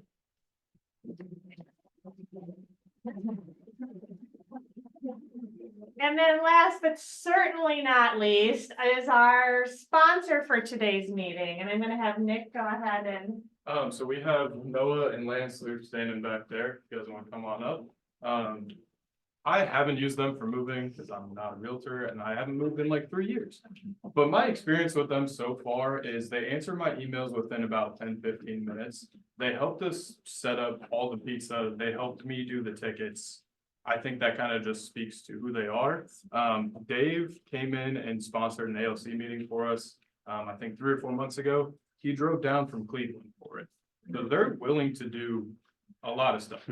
And then last but certainly not least is our sponsor for today's meeting. And I'm going to have Nick go ahead and. So we have Noah and Lance, they're standing back there. If you guys want to come on up. I haven't used them for moving because I'm not a realtor and I haven't moved in like 3 years. But my experience with them so far is they answer my emails within about 10-15 minutes. They helped us set up all the pizza. They helped me do the tickets. I think that kind of just speaks to who they are. Dave came in and sponsored an ALC meeting for us, I think 3 or 4 months ago. He drove down from Cleveland for it. So they're willing to do a lot of stuff.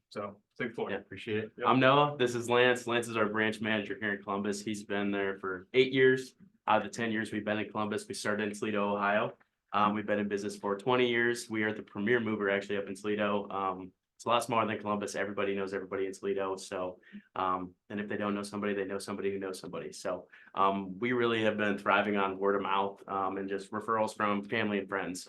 So take for Yeah, it. appreciate it. Yep. I'm Noah. This is Lance. Lance is our branch manager here in Columbus. He's been there for 8 years. Out of the 10 years we've been in Columbus, we started in Toledo, Ohio. We've been in business for 20 years. We are the premier mover actually up in Toledo. It's a lot smaller than Columbus. Everybody knows everybody in Toledo. So, and if they don't know somebody, they know somebody who knows somebody. So, we really have been thriving on word of mouth, and just referrals from family and friends.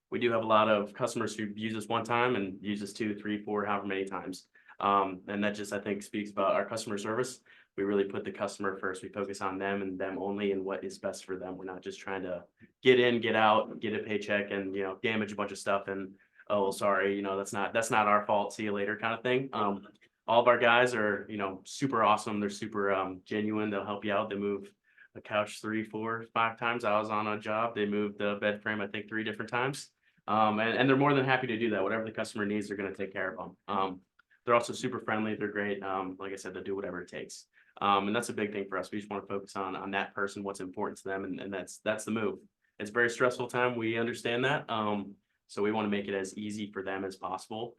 We do have a lot of customers who use us one time and use us 2, 3, 4, however many times. And that just, I think, speaks about our customer service. We really put the customer first. We focus on them and them only and what is best for them. We're not just trying to get in, get out, get a paycheck and, you know, damage a bunch of stuff and, oh, sorry, you know, that's not our fault. See you later kind of thing. All of our guys are, you know, super awesome. They're super genuine. They'll help you out. They move a couch 3, 4, 5 times. I was on a job. They moved the bed frame, I think 3 different times. And they're more than happy to do that. Whatever the customer needs, they're going to take care of them. They're also super friendly. They're great. Like I said, they'll do whatever it takes. And that's a big thing for us. We just want to focus on that person, what's important to them. And that's the move. It's a very stressful time. We understand that. So we want to make it as easy for them as possible.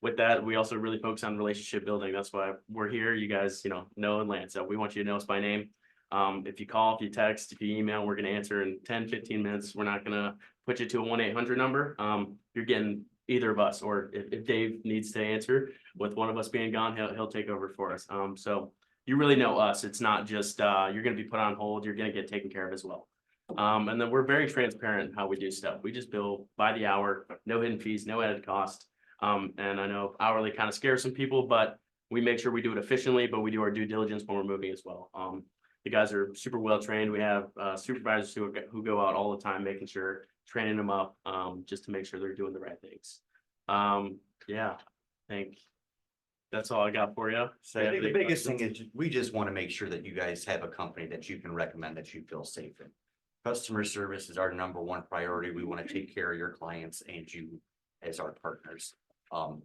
With that, we also really focus on relationship building. That's why we're here. You guys, you know and Lance. So we want you to know us by name. If you call, if you text, if you email, we're going to answer in 10-15 minutes. We're not going to put you to a 1-800 number. You're getting either of us, or if Dave needs to answer with one of us being gone, he'll take over for us. So you really know us. It's not just you're going to be put on hold. You're going to get taken care of as well. And then we're very transparent in how we do stuff. We just bill by the hour, no hidden fees, no added cost. And I know hourly kind of scares some people, but we make sure we do it efficiently, but we do our due diligence when we're moving as well. The guys are super well trained. We have supervisors who go out all the time, making sure, training them up, just to make sure they're doing the right things. Yeah, I think that's all I got for you. I think the biggest thing is we just want to make sure that you guys have a company that you can recommend that you feel safe in. Customer service is our #1 priority. We want to take care of your clients and you as our partners.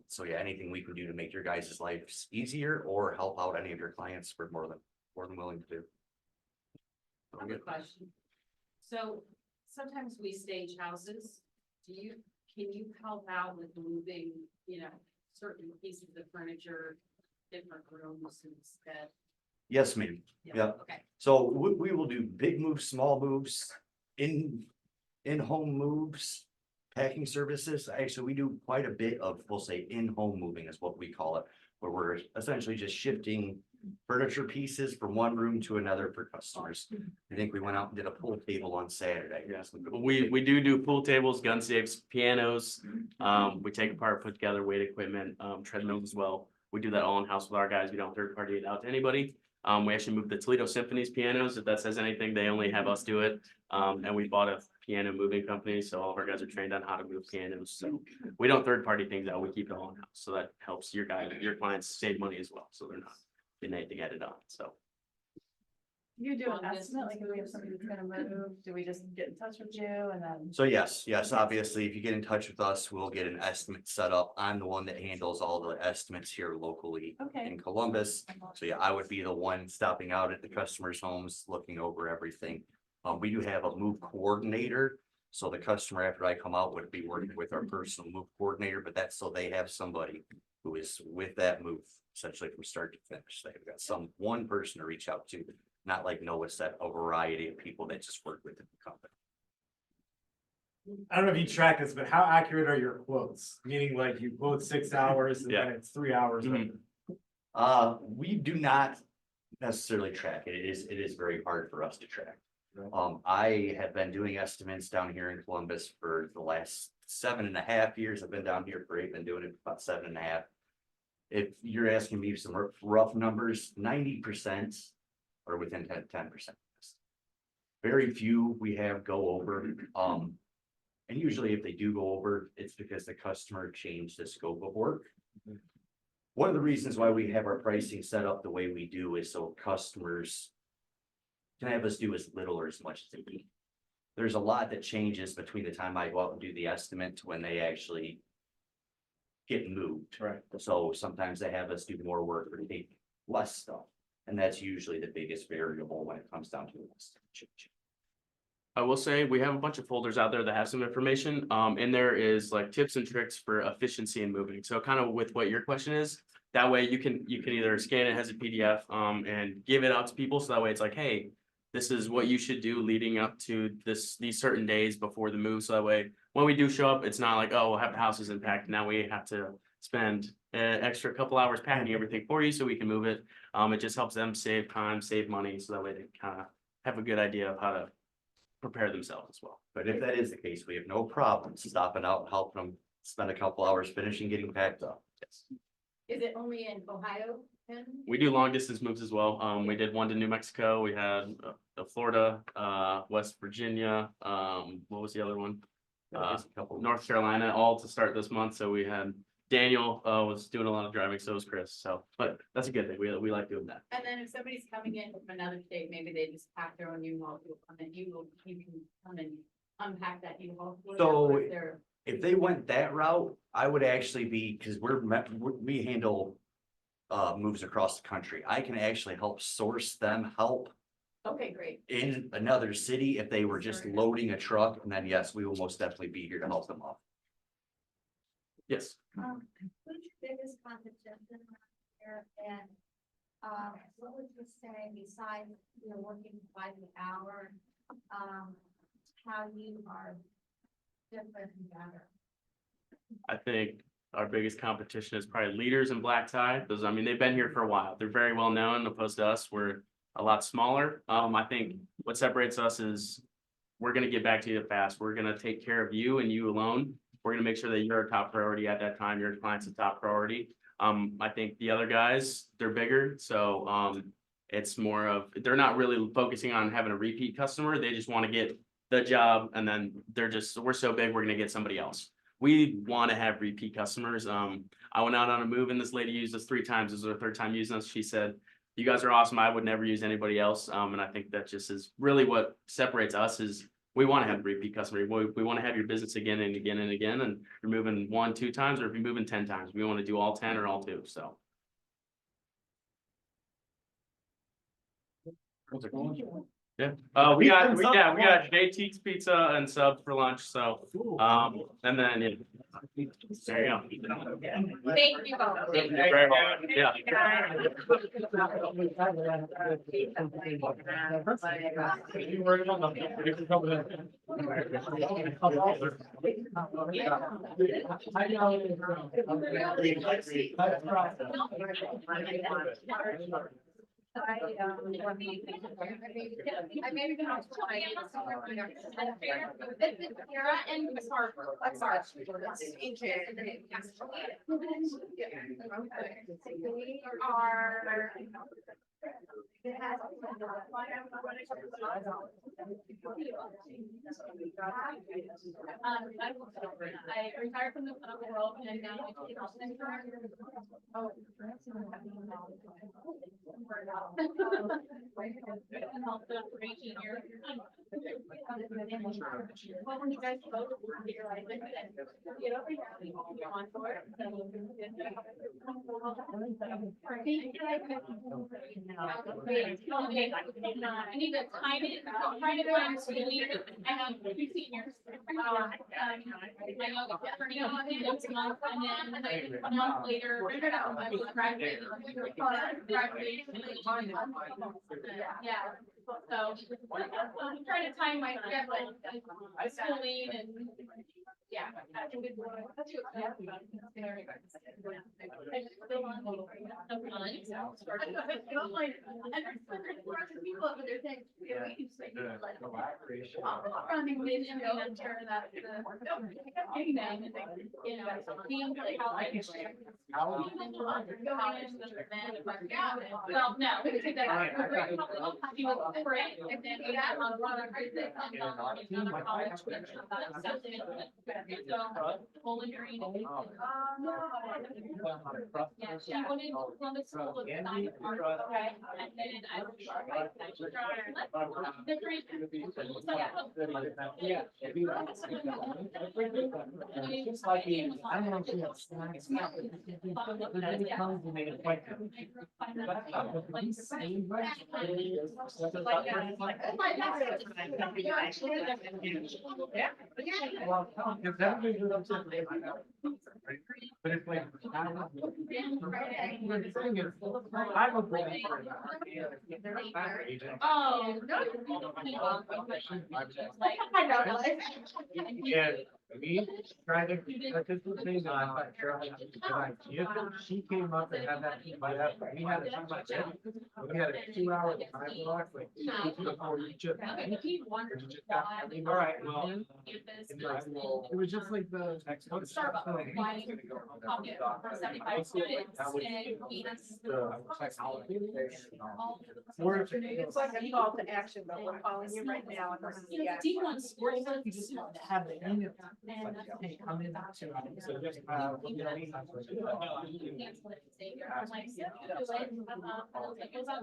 So yeah, anything we can do to make your guys' lives easier or help out any of your clients, we're more than willing to do. I have a question. So sometimes we stage houses. Can you help out with moving, certain pieces of furniture, different rooms instead? Yes, ma'am. Yeah. Okay. So we will do big moves, small moves, in-home moves, packing services. Actually, we do quite a bit of, we'll say in-home moving is what we call it, where we're essentially just shifting furniture pieces from one room to another for customers. I think we went out and did a pool table on Saturday. Yes, we do pool tables, gun safes, pianos. We take apart, put together weight equipment, treadmills as well. We do that all in-house with our guys. We don't third party it out to anybody. We actually moved the Toledo Symphony's pianos. If that says anything, they only have us do it. And we bought a piano moving company, so all of our guys are trained on how to move pianos, so we don't third-party things out, we keep it all in-house, so that helps your clients save money as well, so they're not getting anything added on, so. You do an Long estimate, like if we have somebody that's gonna move, do we just get in touch with you and then? So yes, obviously, if you get in touch with us, we'll get an estimate set up. I'm the one that handles all the estimates here locally Okay. in Columbus. So yeah, I would be the one stopping out at the customers' homes, looking over everything. We do have a move coordinator. So the customer, after I come out, would be working with our personal move coordinator, but that's so they have somebody who is with that move essentially from start to finish. They've got one person to reach out to, not like Noah said, a variety of people that just work within the company. I don't know if you track this, but how accurate are your quotes? Meaning like you quote 6 hours and then it's 3 hours. Mhm. We do not necessarily track it. It is very hard for us to track. I have been doing estimates down here in Columbus for the last 7.5 years. I've been down here for 8, been doing it for about 7.5. If you're asking me some rough numbers, 90% are within 10%. Very few we have go over. And usually if they do go over, it's because the customer changed the scope of work. One of the reasons why we have our pricing set up the way we do is so customers can have us do as little or as much as they need. There's a lot that changes between the time I go out and do the estimate to when they actually get moved. Right. So sometimes they have us do more work or take less stuff. And that's usually the biggest variable when it comes down to an estimate change. I will say, we have a bunch of folders out there that have some information, in there is like tips and tricks for efficiency in moving, so kind of with what your question is. That way you can either scan it as a PDF, and give it out to people, so that way it's like, hey, this is what you should do leading up to these certain days before the move, so that way, when we do show up, it's not like, oh, we'll have the houses unpacked, now we have to spend an extra couple hours packing everything for you so we can move it. It just helps them save time, save money, so that way they kind of have a good idea of how to prepare themselves as well. But if that is the case, we have no problem stopping out and helping them spend a couple hours finishing getting packed up. Yes. Is it only in Ohio then? We do long distance moves as well. We did one to New Mexico. We had Florida, West Virginia. What was the other one? North Carolina, all to start this month. So we had Daniel was doing a lot of driving, so was Chris. So, but that's a good thing. We like doing that. And then if somebody's coming in from another state, maybe they just pack their own U-Haul, and then you can come and unpack that U-Haul. So if they went that route, I would actually be, because we handle moves across the country. I can actually help source them help Okay, great. in another city if they were just loading a truck, and then yes, we will most definitely be here to help them out. Yes. Who's your biggest competition here, and, what would you say besides, working by the hour, how you are different and better? I think our biggest competition is probably Leaders and Black Tie. Those, I mean, they've been here for a while. They're very well known, opposed to us. We're a lot smaller. I think what separates us is we're gonna get back to you fast. We're gonna take care of you and you alone. We're gonna make sure that you're a top priority at that time. Your client's a top priority. I think the other guys, they're bigger, so it's more of, they're not really focusing on having a repeat customer. They just want to get the job, and then we're so big, we're gonna get somebody else. We want to have repeat customers. I went out on a move and this lady used us 3 times. This was her 3rd time using us. She said, "You guys are awesome. I would never use anybody else." And I think that just is really what separates us is we want to have a repeat customer. We want to have your business again and again and again. And you're moving 1, 2 times, or if you're moving 10 times, we want to do all 10 or all 2. So. Yeah. We got JT's Pizza and subs for lunch. So, and then there you go. Thank you both. Thank you very much. Yeah. maybe not. Kara and Miss Harper. I'm sorry. We are. I retired from the clinical world and now I take off the Oh. Well, when you guys vote, you're like, get over here, you're on board. I need to time it, I'm trying to find school. I have 2 seniors. My yoga, next month, and then a month later, I will graduate. Yeah, so I'm trying to time my schedule, schooling and. Yeah. Well, no. He was great, and then we had on one of the college. Bowling Green. Yeah, she went into Columbus School of Design and Art, okay, and then I was Just like, I don't know if you have snacks. Then it comes and they invite them. Well, if everybody goes up to the- But it's like. I'm a boy. Oh, no. I know. Yeah, me, trying to, this was thing, I'm not sure. She came up and had that, we had a time like that. We had a 2-hour time block, like, before each of. All right, well. It was just like the. Starbucks. It's like a call to action, but we're calling you right now. D1 sports. You just have the unit. Hey, come in to, so just, Oh, okay. Well,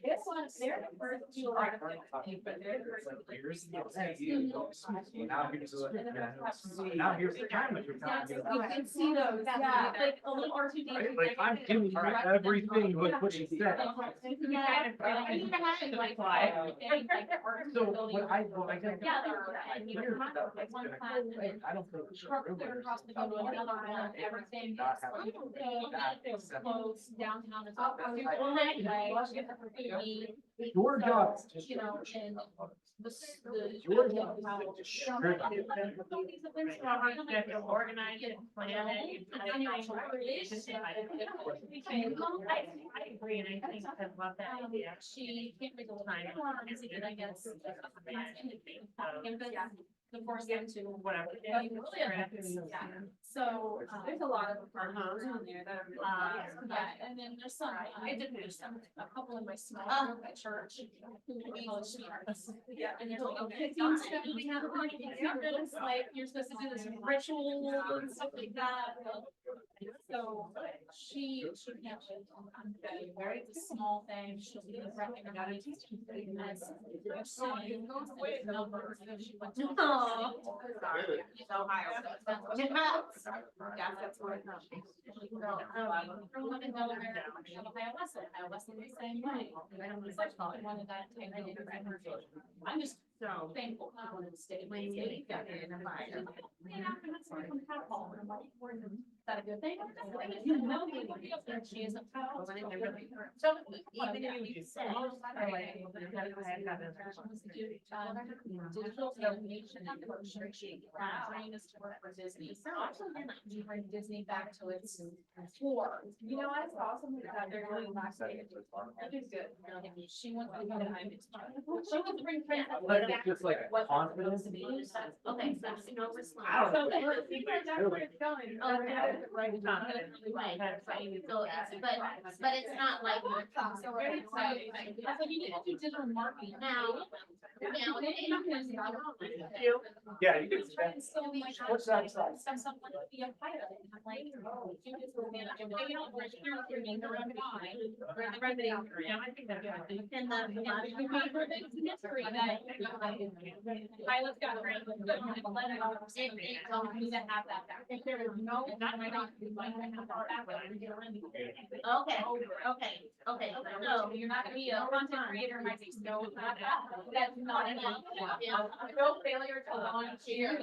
This one's their first two but they're the first. Now here's the camera. You can see those, yeah, like a little R2D2. Like, I'm giving her everything with what she said. Yeah, I need to have it like why. So what I got. Together, and you come out with one class, and then I don't think. clear across the go to another one, everything is close downtown. It's all. Your job. You know, and the. Your job is to distribute. Organize it, plan it. I agree, and I think I love that idea. She can't make a time, I guess. The force them to Whatever. Yeah, so, there's a lot of hormones on there that are really nice. Yeah, and then there's some, there's a couple in my small group at church. Yeah, and there's like, okay, we have a bunch of secrets, like, you're supposed to do this ritual and stuff like that. So she can't wait on very small thing, she'll be wrapping about it. So it goes away numbers that she went to. Sorry, it's Ohio. Yeah, that's where it comes. Ohio Wesleyan the same way. I'm just so thankful for one of the state. Is that a good thing? You know, she is a. So even if you said. Digital animation and commercial, trying us to work for Disney. So actually, bring Disney back to its core. You know, it's awesome that they're going back to it. That is good. She wants to go to. She wants to bring friends. Just like confidence. Okay, so that's no response. I don't know. Right, so it's, but it's not like. So very exciting. So you need to do digital marketing Now. Yeah, you can spend. What's that size? Someone to be a pilot, and I'm like, oh, you just will manage, and they don't work here, you're in the revenue. Or the revenue, yeah, I think that's good. And the mystery that. Pilots got. Need to have that back. If there is no. Okay, No, you're not gonna be a content creator, might be no, that's not enough. No failure to volunteer.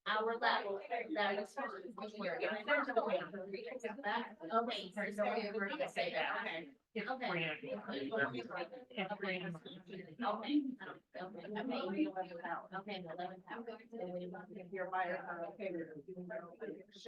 Our level, that is. Okay, so we're gonna say that, okay. Okay.